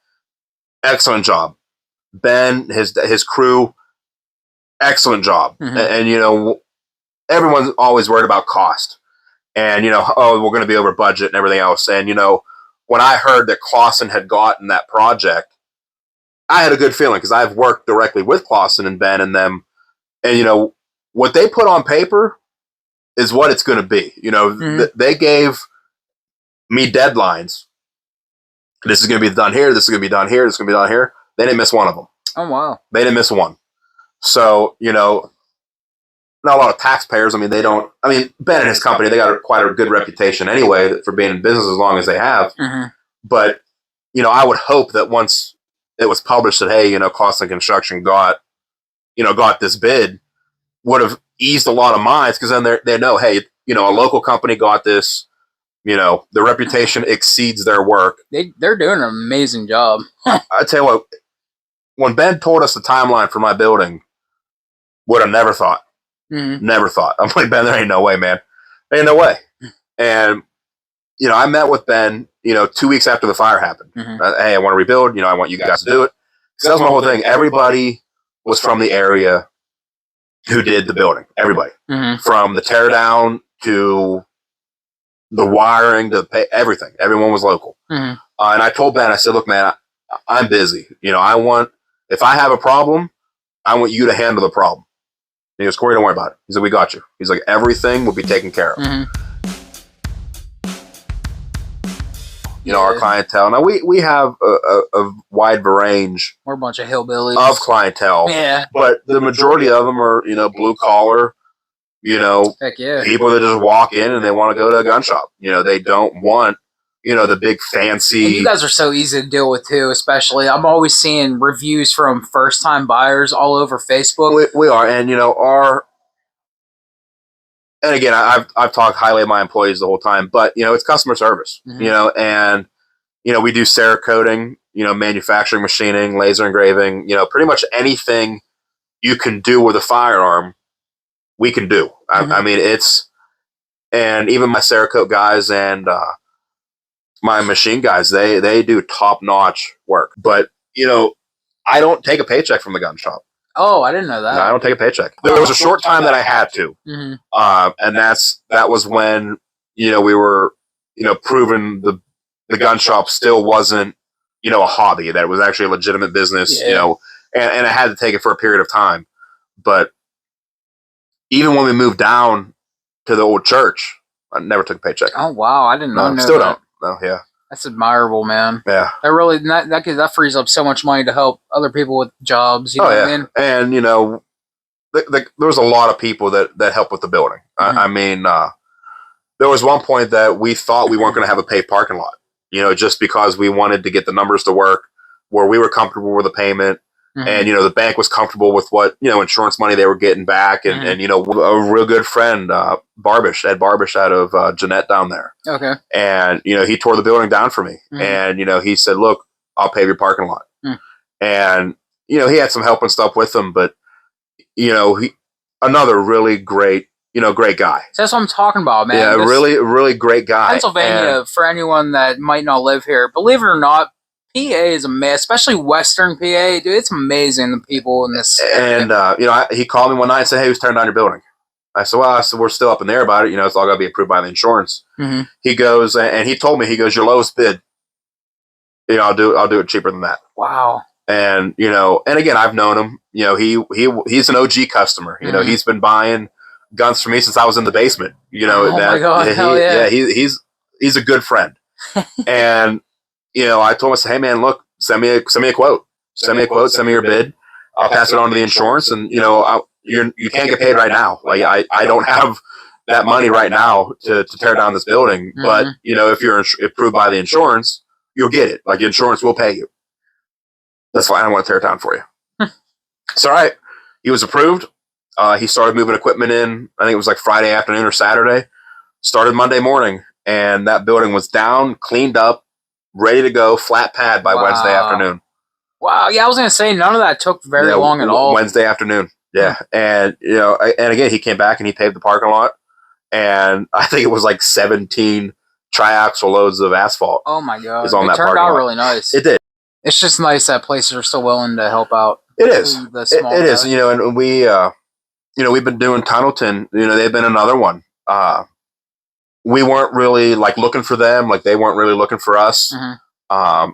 excellent job. Ben, his crew, excellent job. And everyone's always worried about cost. And we're going to be over budget and everything else. And when I heard that Clausen had gotten that project, I had a good feeling because I've worked directly with Clausen and Ben and them. And what they put on paper is what it's going to be. They gave me deadlines. This is going to be done here. This is going to be done here. This is going to be done here. They didn't miss one of them. Oh, wow. They didn't miss one. So, not a lot of taxpayers. I mean, Ben and his company, they got quite a good reputation anyway for being in business as long as they have. But, I would hope that once it was published that, hey, Clausen Construction got this bid, would have eased a lot of minds because then they know, hey, a local company got this. The reputation exceeds their work. They're doing an amazing job. I tell you what, when Ben told us the timeline for my building, would have never thought. Never thought. I'm like, Ben, there ain't no way, man. There ain't no way. And, I met with Ben, 2 weeks after the fire happened. Hey, I want to rebuild. I want you guys to do it. So that was my whole thing. Everybody was from the area who did the building. Everybody. From the teardown to the wiring to everything. Everyone was local. And I told Ben, I said, look, man, I'm busy. If I have a problem, I want you to handle the problem. And he goes, Cory, don't worry about it. He said, we got you. He's like, everything will be taken care of. Our clientele. Now, we have a wide range. We're a bunch of hillbillies. Of clientele. Yeah. But the majority of them are, blue collar. Heck yeah. people that just walk in and they want to go to a gun shop. They don't want, the big fancy. And you guys are so easy to deal with too, especially. I'm always seeing reviews from first time buyers all over Facebook. We are, and and again, I've talked highly of my employees the whole time, but it's customer service, and we do Cerakoting, manufacturing, machining, laser engraving, pretty much anything you can do with a firearm, we can do. I mean, and even my Cerakote guys and my machine guys, they do top notch work. But I don't take a paycheck from the gun shop. Oh, I didn't know that. No, I don't take a paycheck. There was a short time that I had to, and that was when we were proving the gun shop still wasn't a hobby, that it was actually a legitimate business. And I had to take it for a period of time. But even when we moved down to the old church, I never took a paycheck. Oh wow, I didn't know. Still that. don't. No, yeah. That's admirable, man. Yeah. That frees up so much money to help other people with jobs. You know what I mean? And there was a lot of people that helped with the building. I mean, there was one point that we thought we weren't going to have a paved parking lot. Just because we wanted to get the numbers to work, where we were comfortable with the payment, and the bank was comfortable with what insurance money they were getting back, and a real good friend, Ed Barbish out of Jeanette down there. Okay. And he tore the building down for me, and he said, "Look, I'll pave your parking lot." And he had some help and stuff with him, but another really great guy. So that's what I'm talking about, man. Yeah, really great guy. Pennsylvania, for anyone that might not live here, believe it or not, PA is amazing, especially Western PA. Dude, it's amazing, the people in this area. And he called me one night and said, "Hey, who's turned down your building?" I said, "Well, we're still up in the air about it. It's all got to be approved by the insurance." He goes, and he told me, "Your lowest bid, I'll do it cheaper than that." Wow. And and again, I've known him. He's an OG customer. He's been buying guns for me since I was in the basement. Oh my God, hell yeah. He's a good friend. And I told him, I said, "Hey man, look, send me a quote. Send me a quote. Send me your bid. I'll pass it on to the insurance, and you can't get paid right now. Like I don't have that money right now to tear down this building. But if you're approved by the insurance, you'll get it. Like the insurance will pay you. That's fine. I don't want to tear it down for you." It's all right. He was approved. He started moving equipment in. I think it was like Friday afternoon or Saturday. Started Monday morning, and that building was down, cleaned up, ready to go, flat pad by Wednesday afternoon. Wow. Yeah, I was gonna say none of that took very long at all. Wednesday afternoon. Yeah, and and again, he came back and he paved the parking lot, and I think it was like 17 triaxle loads of asphalt. Oh my God! It turned out really nice. It did. It's just nice that places are still willing to help out. It is. It is. And we, we've been doing Tunnelton. They've been another one. We weren't really like looking for them. Like they weren't really looking for us. I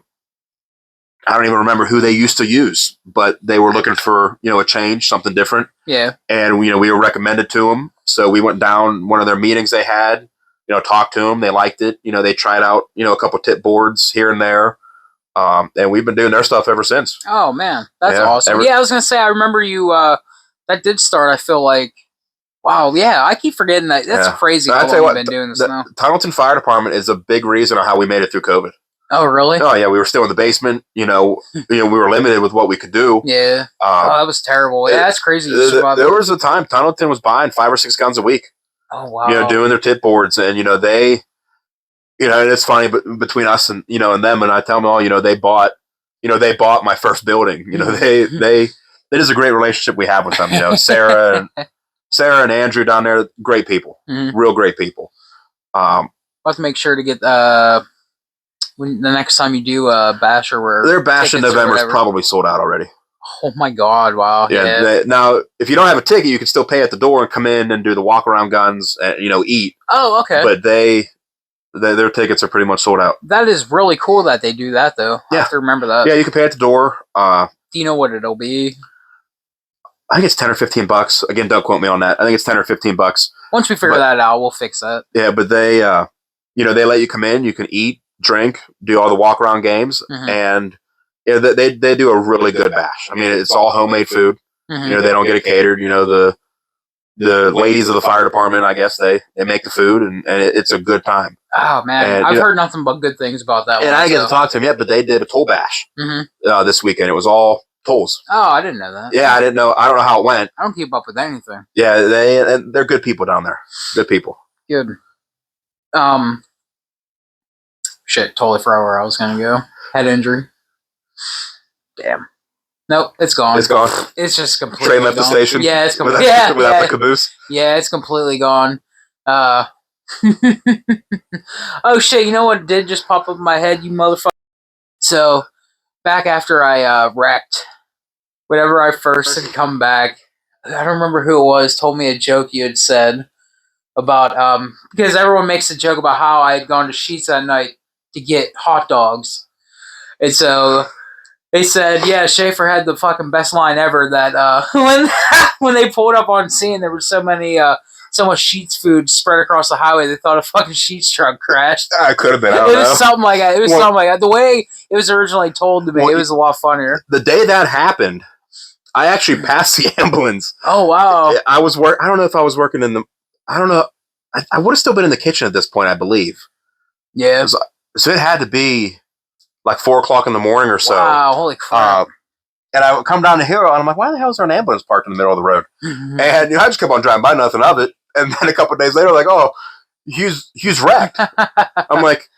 don't even remember who they used to use, but they were looking for a change, something different. Yeah. And we were recommended to them, so we went down one of their meetings they had. Talked to them. They liked it. They tried out a couple tip boards here and there. And we've been doing their stuff ever since. Oh man, that's awesome. I was gonna say, I remember you. That did start. I feel like, wow, yeah. I keep forgetting that. That's crazy. How long you've been doing this now? Tunnelton Fire Department is a big reason on how we made it through COVID. Oh really? Oh yeah, we were still in the basement. We were limited with what we could do. Yeah. That was terrible. Yeah, that's crazy. There was a time Tunnelton was buying 5 or 6 guns a week. Oh wow. Doing their tip boards, and they. And it's funny, but between us and and them, and I tell them all, they bought my first building. That is a great relationship we have with them. Sarah and Andrew down there, great people, real great people. We'll have to make sure to get when the next time you do bash or their bash in November is probably sold out already. Oh my God! Wow. Yeah. Now, if you don't have a ticket, you can still pay at the door and come in and do the walk around guns and eat. Oh, okay. But their tickets are pretty much sold out. That is really cool that they do that, though. Yeah. I have to remember that. Yeah, you can pay at the door. Do you know what it'll be? I think it's $10 or $15. Again, don't quote me on that. I think it's $10 or $15. Once we figure that out, we'll fix that. Yeah, but they, they let you come in. You can eat, drink, do all the walk around games, and they do a really good bash. I mean, it's all homemade food. They don't get it catered. the ladies of the fire department, I guess they make the food, and it's a good time. Oh man, And, I've heard nothing but good things about that. And I didn't get to talk to them yet, but they did a toll bash this weekend. It was all tolls. Oh, I didn't know that. Yeah, I didn't know. I don't know how it went. I don't keep up with anything. Yeah, they're good people down there. Good people. Good. Shit, totally forgot where I was gonna go. Head injury. Damn. Nope, it's gone. It's gone. It's just completely Train left gone. the station. Yeah, it's completely without the caboose. Yeah, it's completely gone. Oh shit! You know what did just pop up in my head? You motherfucker. So back after I wrecked, whenever I first had come back, I don't remember who it was. Told me a joke you had said about because everyone makes a joke about how I had gone to Sheetz that night to get hot dogs, and so they said, yeah, Schaeffer had the fucking best line ever. That when they pulled up on scene, there was so much Sheetz food spread across the highway. They thought a fucking Sheetz truck crashed. I could have been. It was something like that. Something like that. The way it was originally told to me, it was a lot funnier. The day that happened, I actually passed the ambulance. Oh wow! I was I don't know if I was working in the. I don't know. I would have still been in the kitchen at this point, I believe. Yeah. So it had to be like 4:00 in the morning or so. Wow! Holy crap! And I would come down the hill, and I'm like, "Why the hell is there an ambulance parked in the middle of the road?" And I just kept on driving by, nothing of it. And then a couple of days later, like, "Oh, Hughes wrecked." I'm like,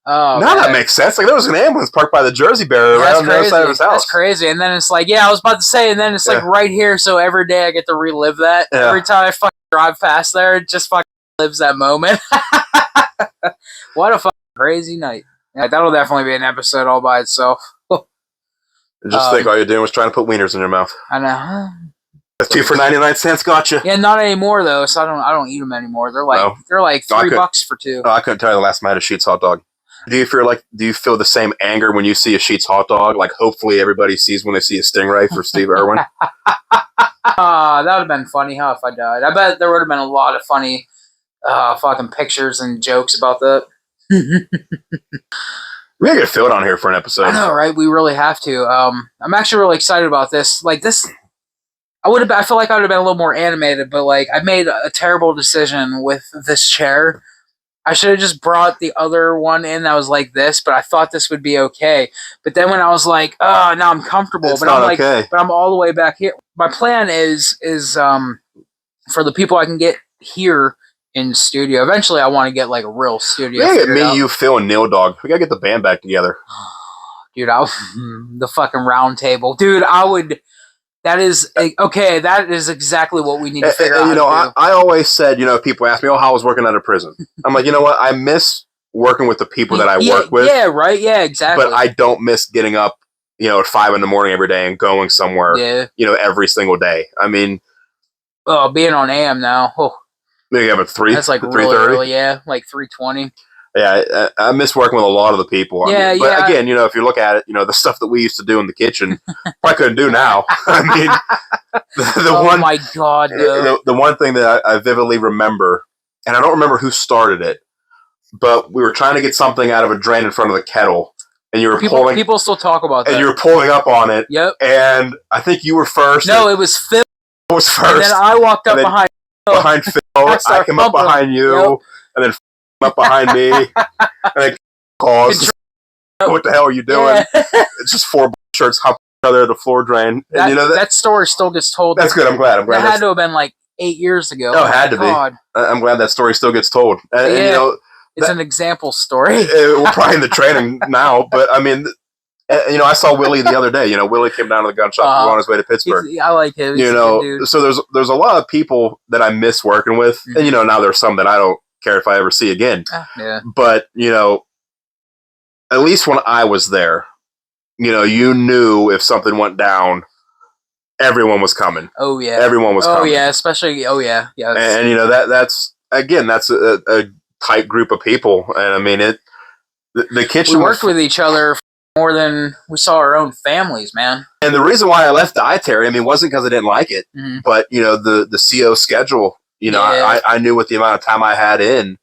"Oh, now that makes sense. Like, there was an ambulance parked by the Jersey barrier right on the other side of his house." That's crazy. And then it's like, yeah, I was about to say, and then it's like right here. So every day I get to relive that. Yeah. Every time I fucking drive past there, it just fucking lives that moment. What a fucking crazy night. Yeah, that'll definitely be an episode all by itself. Just think all you're doing was trying to put wieners in your mouth. I know. 2 for 99 cents, gotcha. Yeah, not anymore though. So I don't eat them anymore. They're like $3 for 2. Oh, I couldn't tell you the last time I had a Sheetz hot dog. Do you feel the same anger when you see a Sheetz hot dog? Like, hopefully everybody sees when they see a Stingray for Steve Irwin. That would have been funny, huh? If I died, I bet there would have been a lot of funny, fucking pictures and jokes about that. We gotta get Phil on here for an episode. I know, right? We really have to. I'm actually really excited about this. Like this, I feel like I would have been a little more animated, but like I made a terrible decision with this chair. I should have just brought the other one in that was like this, but I thought this would be okay. But then when I was like, oh, now I'm comfortable, it's but not I'm like, okay. But I'm all the way back here. My plan is for the people I can get here in studio. Eventually, I want to get like a real studio. Yeah, me, you, Phil, and Neil Dog. We gotta get the band back together. Dude, the fucking round table. Dude, I would. That is okay. That is exactly what we need to figure out. You know, I always said, people ask me, "Oh, how I was working out of prison." I'm like, you know what? I miss working with the people that I work with. Yeah, right. Yeah, exactly. But I don't miss getting up, at 5 a.m. every day and going somewhere. Yeah. Every single day. I mean, being on AM now. Oh. Maybe at 3. That's like 3:30. Really early, yeah, like 3:20. Yeah, I miss working with a lot of the people. Yeah, but again, if you look at it, the stuff that we used to do in the kitchen, I couldn't do now. I mean, my god, the one thing that I vividly remember, and I don't remember who started it, but we were trying to get something out of a drain in front of the kettle, and you were pulling. People still talk about that, and you were pulling up on it. Yep. And I think you were first. No, it was Phil. I was first. And then I walked up behind Phil. I came up behind you, and then up behind me, and then calls. What the hell are you doing? Yeah. It's just 4 shirts humping each other at the floor drain. And that story still gets told. That's good. I'm glad. That had to have been like 8 years ago. No, it had to be. I'm glad that story still gets told. And it's an example story. We're probably in the training now, but I mean, I saw Willie the other day. Willie came down to the gun shop on his way to Pittsburgh. I like him. He's a good dude. So there's a lot of people that I miss working with, and now there's some that I don't care if I ever see again. Yeah. But at least when I was there, you knew if something went down, everyone was coming. Oh yeah, everyone was coming. Oh yeah, especially yeah. And that's a tight group of people, and I mean the kitchen. We worked with each other more than we saw our own families, man. And the reason why I left dietary, wasn't because I didn't like it, but the CO schedule. I knew with the amount of time I had in,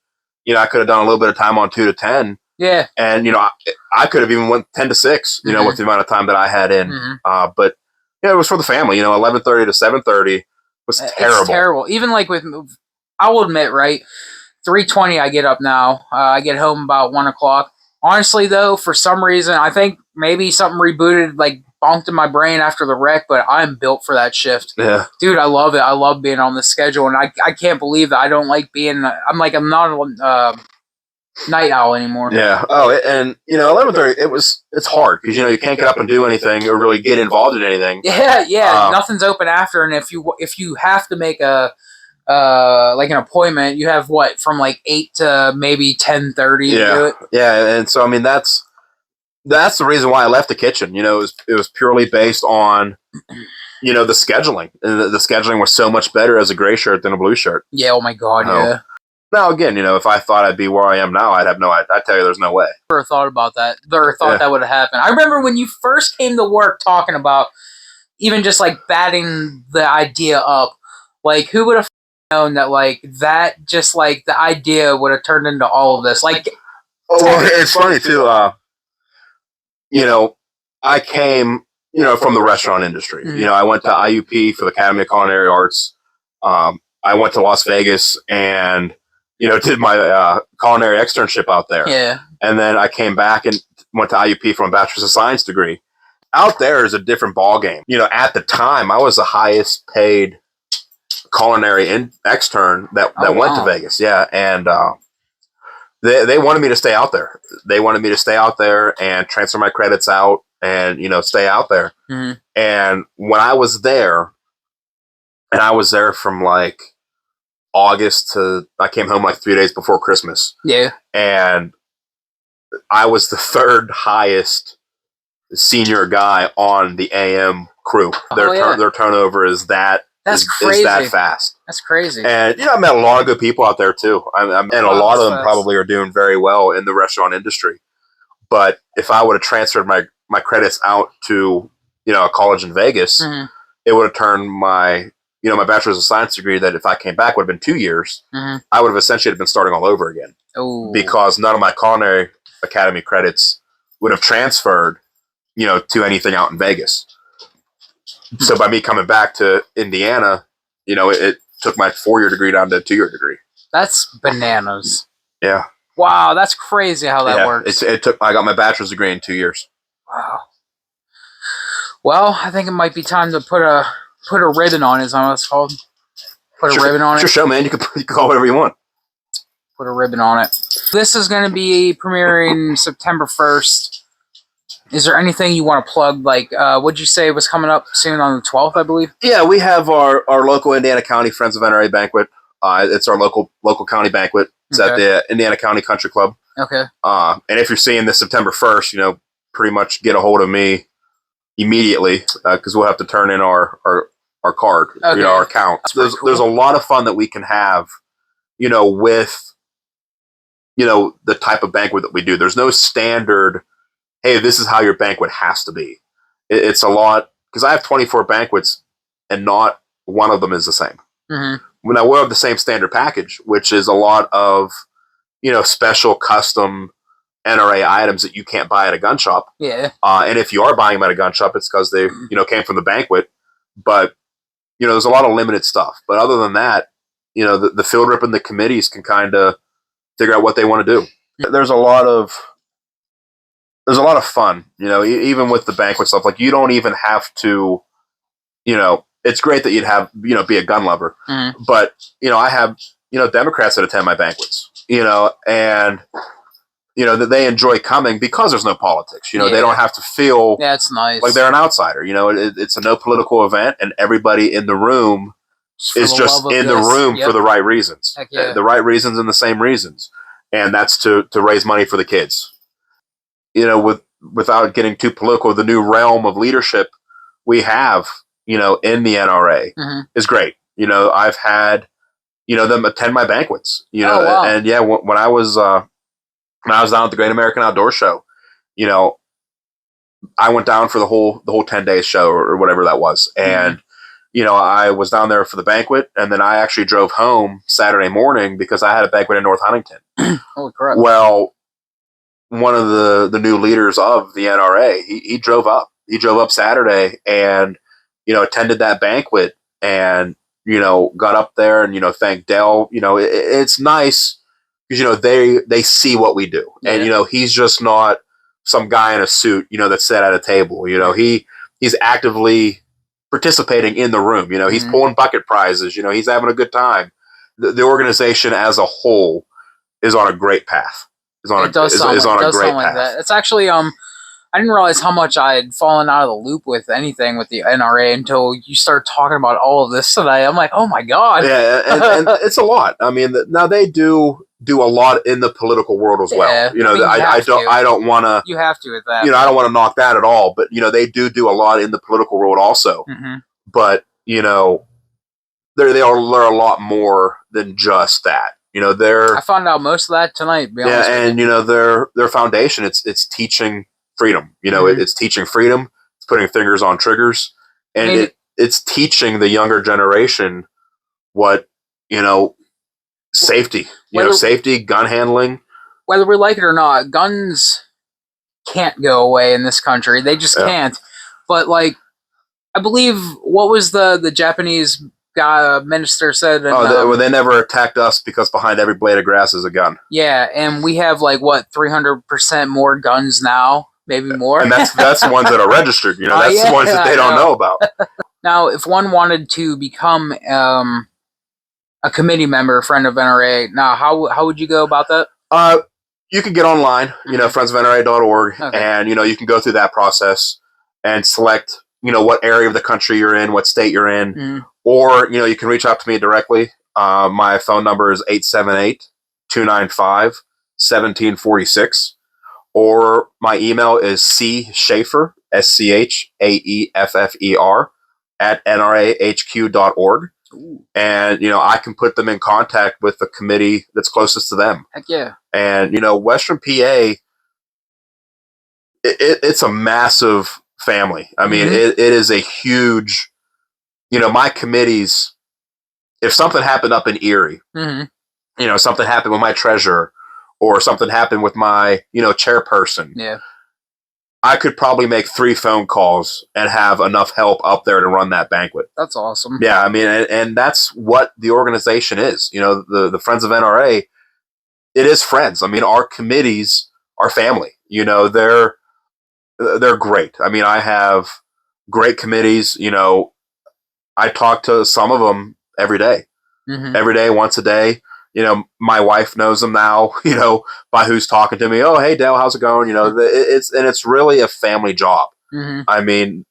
I could have done a little bit of time on 2 to 10. Yeah. And I could have even went 10 to 6. With the amount of time that I had in. But it was for the family. 11:30 to 7:30. was terrible. It's terrible. Even like I will admit, right, 3:20 I get up now. I get home about 1 o'clock. Honestly, though, for some reason, I think maybe something rebooted, like bonked in my brain after the wreck, but I'm built for that shift. Yeah. Dude, I love it. I love being on the schedule, and I can't believe that I don't like being, I'm not a night owl anymore. Yeah. Oh, and 11:30. It's hard because you can't get up and do anything or really get involved in anything. Yeah. Nothing's open after, and if you have to make a like an appointment, you have what from like 8 to maybe 10:30 to do it. Yeah, and so I mean that's the reason why I left the kitchen. It was purely based on the scheduling. And the scheduling was so much better as a gray shirt than a blue shirt. Yeah. Oh my God. Yeah. Now again, if I thought I'd be where I am now, I'd tell you there's no way. Never thought about that. Never thought that would have happened. I remember when you first came to work talking about even just like batting the idea up. Like, who would have known that just like the idea would have turned into all of this? Like, well, it's funny too. I came from the restaurant industry. Mm-hmm. I went to IUP for the Academy of Culinary Arts. I went to Las Vegas and did my culinary externship out there. Yeah. And then I came back and went to IUP for my Bachelor's of Science degree. Out there is a different ballgame. At the time, I was the highest paid culinary extern that went to Vegas. Yeah, and they wanted me to stay out there. They wanted me to stay out there and transfer my credits out and stay out there. Mm-hmm. And when I was there, and I was there from like August to I came home like 3 days before Christmas. Yeah. And I was the third highest senior guy on the AM crew. Their turnover is that crazy. Is that fast. That's crazy. And I met a lot of good people out there too. And a lot of them probably are doing very well in the restaurant industry. But if I would have transferred my credits out to a college in Vegas, mm-hmm. it would have turned my my Bachelor's of Science degree that if I came back would have been 2 years. Mm-hmm. I would have essentially been starting all over again. Ooh. Because none of my culinary academy credits would have transferred, to anything out in Vegas. So by me coming back to Indiana, it took my 4-year degree down to a 2-year degree. That's bananas. Yeah. Wow, that's crazy how that works. I got my bachelor's degree in 2 years. Wow. Well, I think it might be time to put a ribbon on it. Is that what it's called? Put a ribbon on it. It's your show, man. You can call whatever you want. Put a ribbon on it. This is going to be premiering September 1st. Is there anything you want to plug? Like, what'd you say was coming up soon on the 12th, I believe? Yeah, we have our local Indiana County Friends of NRA banquet. It's our local county banquet. It's at the Indiana County Country Club. Okay. And if you're seeing this September 1st, pretty much get a hold of me immediately because we'll have to turn in our card, our account. There's a lot of fun that we can have, with the type of banquet that we do. There's no standard, hey, this is how your banquet has to be. It's a lot, because I have 24 banquets and not one of them is the same. Mm-hmm. When I will have the same standard package, which is a lot of, special custom NRA items that you can't buy at a gun shop. Yeah. And if you are buying them at a gun shop, it's because they, came from the banquet. But, there's a lot of limited stuff. But other than that, the field rep and the committees can kind of figure out what they want to do. There's a lot of fun, even with the banquet stuff. Like, you don't even have to, it's great that you'd have, be a gun lover. Mm-hmm. But, I have, Democrats that attend my banquets, and, that they enjoy coming because there's no politics. They don't have to feel it's nice. Like they're an outsider. It's a no political event, and everybody in the room is just in the room for the right reasons. Heck yeah. The right reasons and the same reasons. And that's to raise money for the kids. Without getting too political, the new realm of leadership we have, in the NRA mm-hmm. is great. I've had, them attend my banquets, oh, wow. And yeah, when I was down at the Great American Outdoor Show, I went down for the whole 10 days show or whatever that was. And, I was down there for the banquet, and then I actually drove home Saturday morning because I had a banquet in North Huntington. Holy crap. Well, one of the new leaders of the NRA, he drove up. He drove up Saturday and, attended that banquet and, got up there and, thanked Dale. It's nice because, they see what we do. Yeah. And, he's just not some guy in a suit, that sat at a table. He's actively participating in the room. He's pulling bucket prizes. He's having a good time. The organization as a whole is on a great path. Is on a great path. That. It's actually I didn't realize how much I had fallen out of the loop with anything with the NRA until you start talking about all of this today. I'm like, oh my god. Yeah, and it's a lot. I mean, now they do a lot in the political world as well. I don't want to. You have to at that. I don't want to knock that at all. But they do a lot in the political world also. Mm-hmm. But they are a lot more than just that. I found out most of that tonight. And their foundation, it's teaching freedom. It's teaching freedom. It's putting fingers on triggers, and it's teaching the younger generation what safety. Safety, gun handling. Whether we like it or not, guns can't go away in this country. They just can't. But I believe what was the Japanese guy minister said? They never attacked us because behind every blade of grass is a gun. Yeah, and we have 300% more guns now. Maybe more. And that's the ones that are registered. That's the ones that they don't know about. Now, if one wanted to become a committee member, a friend of NRA, now how would you go about that? You can get online, friendsofnra.org, okay. And you can go through that process and select, what area of the country you're in, what state you're in, or you can reach out to me directly. My phone number is 878-295-1746. Or my email is Schaeffer, SCHAEFFER, @NRAHQ.org. Ooh. And, I can put them in contact with the committee that's closest to them. Heck yeah. And, Western PA, it's a massive family. I mean, it is a huge, my committees, if something happened up in Erie, something happened with my treasurer, or something happened with my, chairperson. Yeah. I could probably make 3 phone calls and have enough help up there to run that banquet. That's awesome. Yeah, I mean, and that's what the organization is. The Friends of NRA, it is friends. I mean, our committees are family. They're great. I mean, I have great committees. I talk to some of them every day. Every day, once a day. My wife knows them now, by who's talking to me. Oh, hey, Dale, how's it going? It's really a family job. I mean,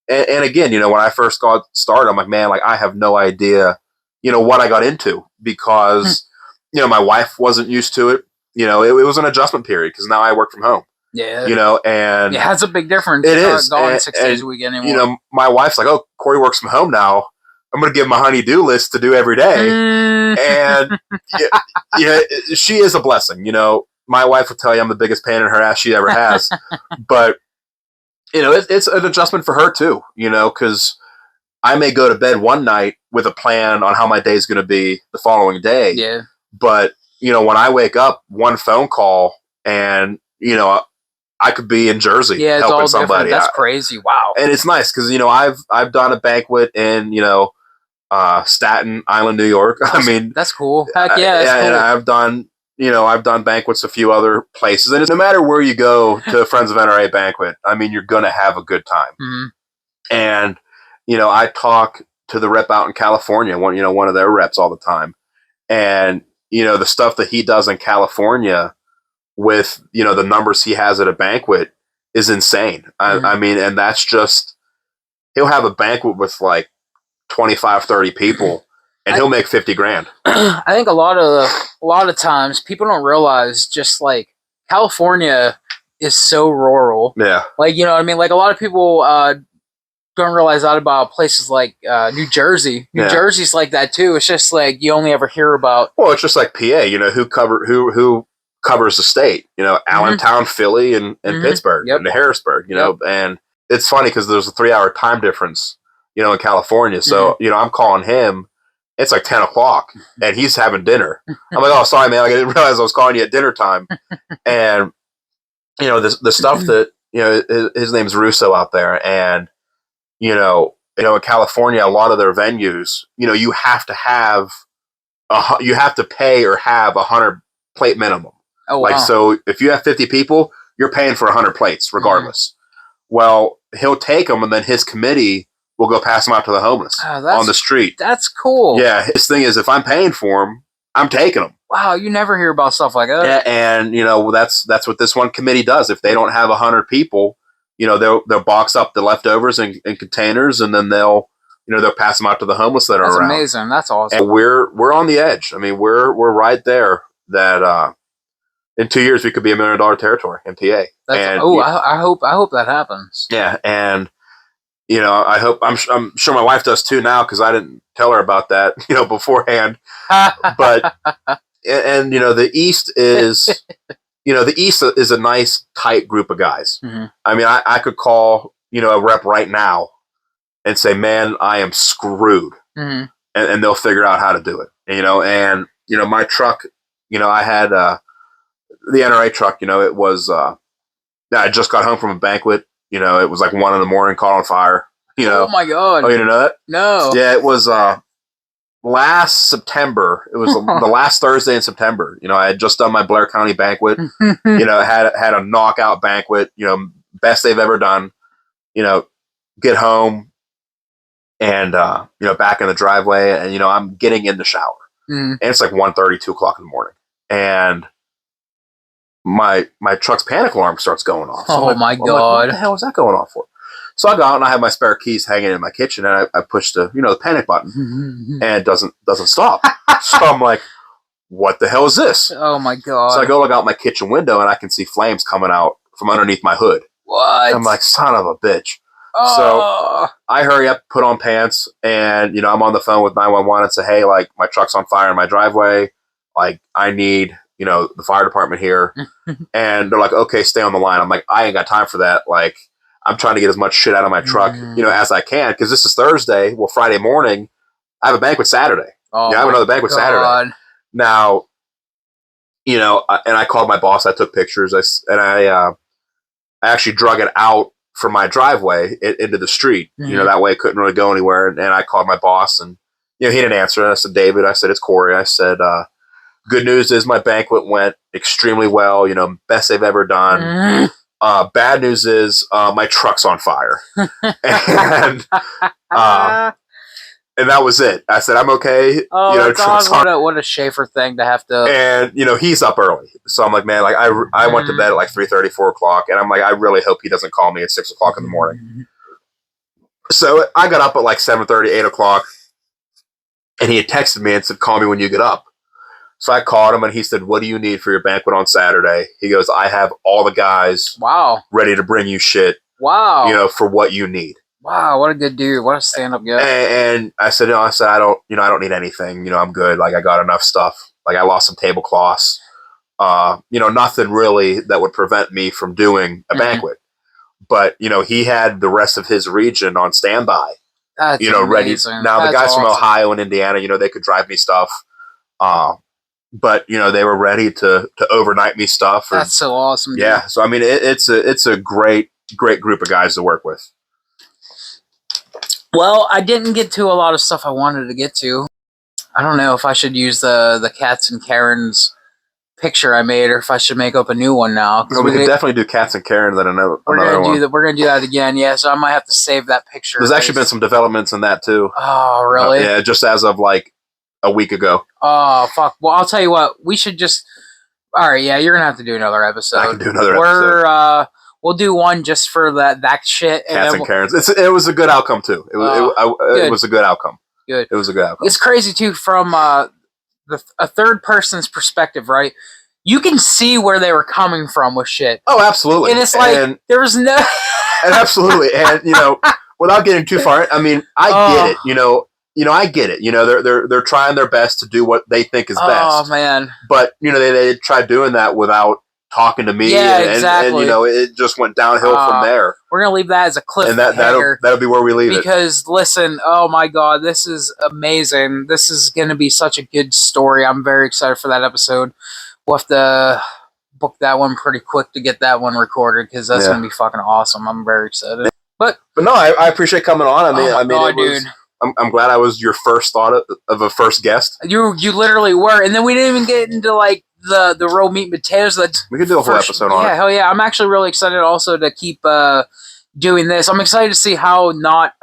and again, when I first got started, I'm like, man, I have no idea, what I got into because, my wife wasn't used to it. It was an adjustment period because now I work from home. Yeah. And yeah, it's a big difference. It is. Going 6 days a week anymore. My wife's like, oh, Cory works from home now. I'm going to give him a honey-do list to do every day. And she is a blessing. My wife will tell you I'm the biggest pain in her ass she ever has. But, it's an adjustment for her too, because I may go to bed one night with a plan on how my day is going to be the following day. Yeah. But, when I wake up, one phone call and, I could be in Jersey helping somebody. That's crazy. Wow. And it's nice because, I've done a banquet in, Staten Island, New York. I mean, that's cool. Heck yeah, that's cool. And I've done banquets a few other places, and no matter where you go to a Friends of NRA banquet, I mean, you're gonna have a good time. And I talk to the rep out in California, one of their reps all the time, and the stuff that he does in California with the numbers he has at a banquet is insane. I mean, and that's just he'll have a banquet with 25, 30 people, and he'll make $50,000. I think a lot of times people don't realize just California is so rural. Yeah. You know what I mean? A lot of people don't realize that about places like New Jersey. New Jersey's like that too. It's just you only ever hear about. Well, it's just like PA. Who covers the state? Allentown, Philly, and Pittsburgh, and Harrisburg. And it's funny because there's a 3-hour time difference. In California. So, I'm calling him. It's 10 o'clock and he's having dinner. I'm like, oh, sorry, man. I didn't realize I was calling you at dinner time. And, the stuff that, his name's Russo out there. And, in California, a lot of their venues, you have to have you have to pay or have 100 plate minimum. Oh, wow. So if you have 50 people, you're paying for 100 plates regardless. Well, he'll take them, and then his committee will go pass them out to the homeless on the street. That's cool. Yeah, his thing is, if I'm paying for them, I'm taking them. Wow, you never hear about stuff like that. Yeah, and that's what this one committee does. If they don't have 100 people, they'll box up the leftovers in containers, and then they'll pass them out to the homeless that are around. That's amazing. That's awesome. And we're on the edge. I mean, we're right there. That in 2 years we could be $1 million territory in PA. I hope that happens. Yeah, and I hope I'm sure my wife does too now, because I didn't tell her about that beforehand. But and the East is the East is a nice tight group of guys. Mm-hmm. I mean, I could call a rep right now and say, man, I am screwed, mm-hmm. and they'll figure out how to do it. And my truck, I had the NRA truck. It was I just got home from a banquet. It was like 1 a.m, caught on fire. Oh my God! Oh, you didn't know that? No. Yeah, it was last September. It was the last Thursday in September. I had just done my Blair County banquet. Had a knockout banquet. Best they've ever done. Get home and back in the driveway, and I'm getting in the shower, and it's like 1:30, 2 o'clock in the morning, and my truck's panic alarm starts going off. So my God! Like, what the hell is that going off for? So I go out and I have my spare keys hanging in my kitchen, and I push the the panic button, and it doesn't stop. So I'm like, what the hell is this? Oh my God! So I go look out my kitchen window, and I can see flames coming out from underneath my hood. What? And I'm like, son of a bitch. Oh. So I hurry up, put on pants, and I'm on the phone with 911 and say, hey, like, my truck's on fire in my driveway. Like, I need the fire department here. And they're like, okay, stay on the line. I'm like, I ain't got time for that. Like, I'm trying to get as much shit out of my truck, as I can, because this is Thursday. Well, Friday morning, I have a banquet Saturday. I have another banquet Saturday. Now, and I called my boss. I took pictures. I actually drug it out from my driveway into the street. That way it couldn't really go anywhere. And I called my boss, and he didn't answer. And I said, David, I said, it's Cory. I said, good news is my banquet went extremely well. Best they've ever done. Bad news is my truck's on fire. And that was it. I said, I'm okay. Oh, that's awesome. What a Schaeffer thing to have to. And, he's up early. So I'm like, man, like I went to bed at like 3:30, 4 o'clock. And I'm like, I really hope he doesn't call me at 6 o'clock in the morning. So I got up at like 7:30, 8 o'clock. And he had texted me and said, call me when you get up. So I called him, and he said, what do you need for your banquet on Saturday? He goes, I have all the guys ready to bring you shit. Wow. For what you need. Wow, what a good dude! What a stand-up guy. And I said, I don't need anything. I'm good. Like, I got enough stuff. Like, I lost some tablecloths. Nothing really that would prevent me from doing a banquet. But he had the rest of his region on standby. That's ready. Amazing. Now That's the guys awesome. from Ohio and Indiana, they could drive me stuff. But they were ready to overnight me stuff. That's so awesome. Dude. Yeah. So I mean, it's a great group of guys to work with. Well, I didn't get to a lot of stuff I wanted to get to. I don't know if I should use the Cats and Karens picture I made, or if I should make up a new one now. Well, we could definitely do Cats and Karens. We're gonna do that again. Yeah, so I might have to save that picture. There's actually been some developments in that too. Oh, really? Yeah, just as of like a week ago. Oh, fuck. Well, I'll tell you what. We should just. All right. Yeah, you're gonna have to do another episode. I can do another episode. We'll do one just for that shit. Cats and Karens. It was a good outcome too. It was a good outcome. Good. It was a good outcome. It's crazy too from a third person's perspective, right? You can see where they were coming from with shit. Oh, absolutely. And it's like there was no. And absolutely, and without getting too far, I mean, I get it. I get it. They're trying their best to do what they think is best. Oh man! But they tried doing that without talking to me. Yeah, and, exactly. And it just went downhill from there. We're gonna leave that as a cliffhanger. And that'll be where we leave it. Because listen, oh my God, this is amazing. This is gonna be such a good story. I'm very excited for that episode. We'll have to book that one pretty quick to get that one recorded, because that's gonna be fucking awesome. I'm very excited. But no, I appreciate coming on. I mean, oh my God, dude. dude. I'm glad I was your first thought of a first guest. You literally were, and then we didn't even get into like the real meat and potatoes. We could do a whole episode on it. Yeah, hell yeah! I'm actually really excited also to keep doing this. I'm excited to see how not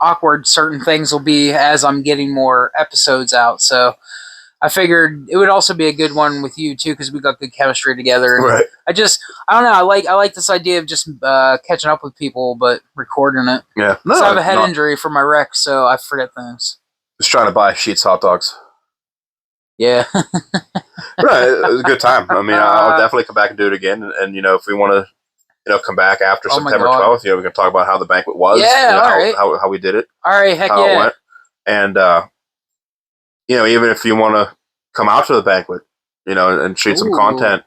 awkward certain things will be as I'm getting more episodes out. So I figured it would also be a good one with you too because we got good chemistry together. And right. I don't know. I like this idea of just catching up with people, but recording it. Yeah. No, I have a head injury from my wreck, so I forget things. Just trying to buy Sheetz hot dogs. Yeah. Right, it was a good time. I mean, I'll definitely come back and do it again. And if we want to, come back after September 12th, we can talk about how the banquet was. Yeah, all right. How we did it. All right, heck how yeah. It went. And, even if you want to come out to the banquet, and shoot some content.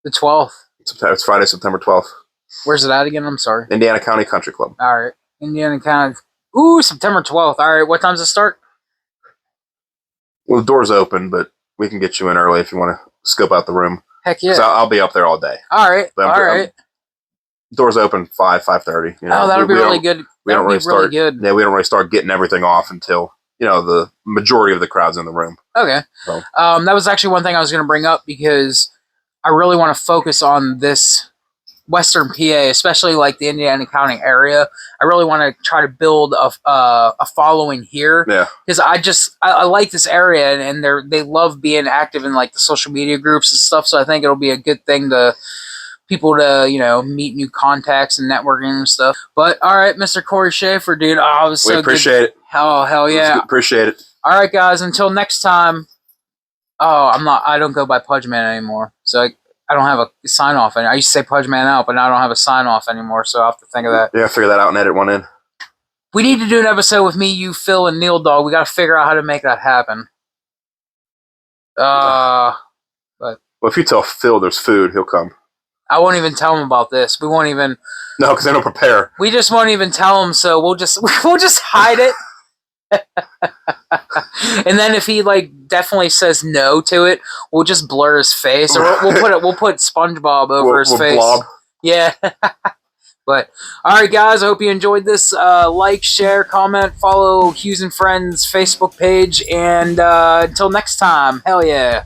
The 12th. It's Friday, September 12th. Where's it at again? I'm sorry. Indiana County Country Club. All right. Indiana County. Ooh, September 12th. All right. What time does it start? Well, the door's open, but we can get you in early if you want to scope out the room. Heck yeah. I'll be up there all day. All right. All right. Doors open 5:30. Oh, that'll be really good. We don't really start. Yeah, we don't really start getting everything off until the majority of the crowd's in the room. Okay. So. That was actually one thing I was going to bring up because I really want to focus on this Western PA, especially like the Indiana County area. I really want to try to build a following here. Yeah. Because I like this area and they love being active in like the social media groups and stuff. So I think it'll be a good thing to people to meet new contacts and networking and stuff. But all right, Mr. Cory Schaeffer, dude, it was so good. We appreciate it. Hell yeah, appreciate it. All right, guys, until next time. I don't go by Pudge Man anymore, so I don't have a sign off. I used to say Pudge Man out, but now I don't have a sign off anymore. So I have to think of that. Yeah, figure that out and edit one in. We need to do an episode with me, you, Phil, and Neil Dog. We got to figure out how to make that happen. But well, if you tell Phil there's food, he'll come. I won't even tell him about this. We won't even. No, because they don't prepare. We just won't even tell him. So we'll just hide it. And then if he definitely says no to it, we'll just blur his face, or we'll put SpongeBob over his face. Blob. Yeah. But all right, guys, I hope you enjoyed this. Like, share, comment, follow Hughes and Friends Facebook page, and until next time, hell yeah.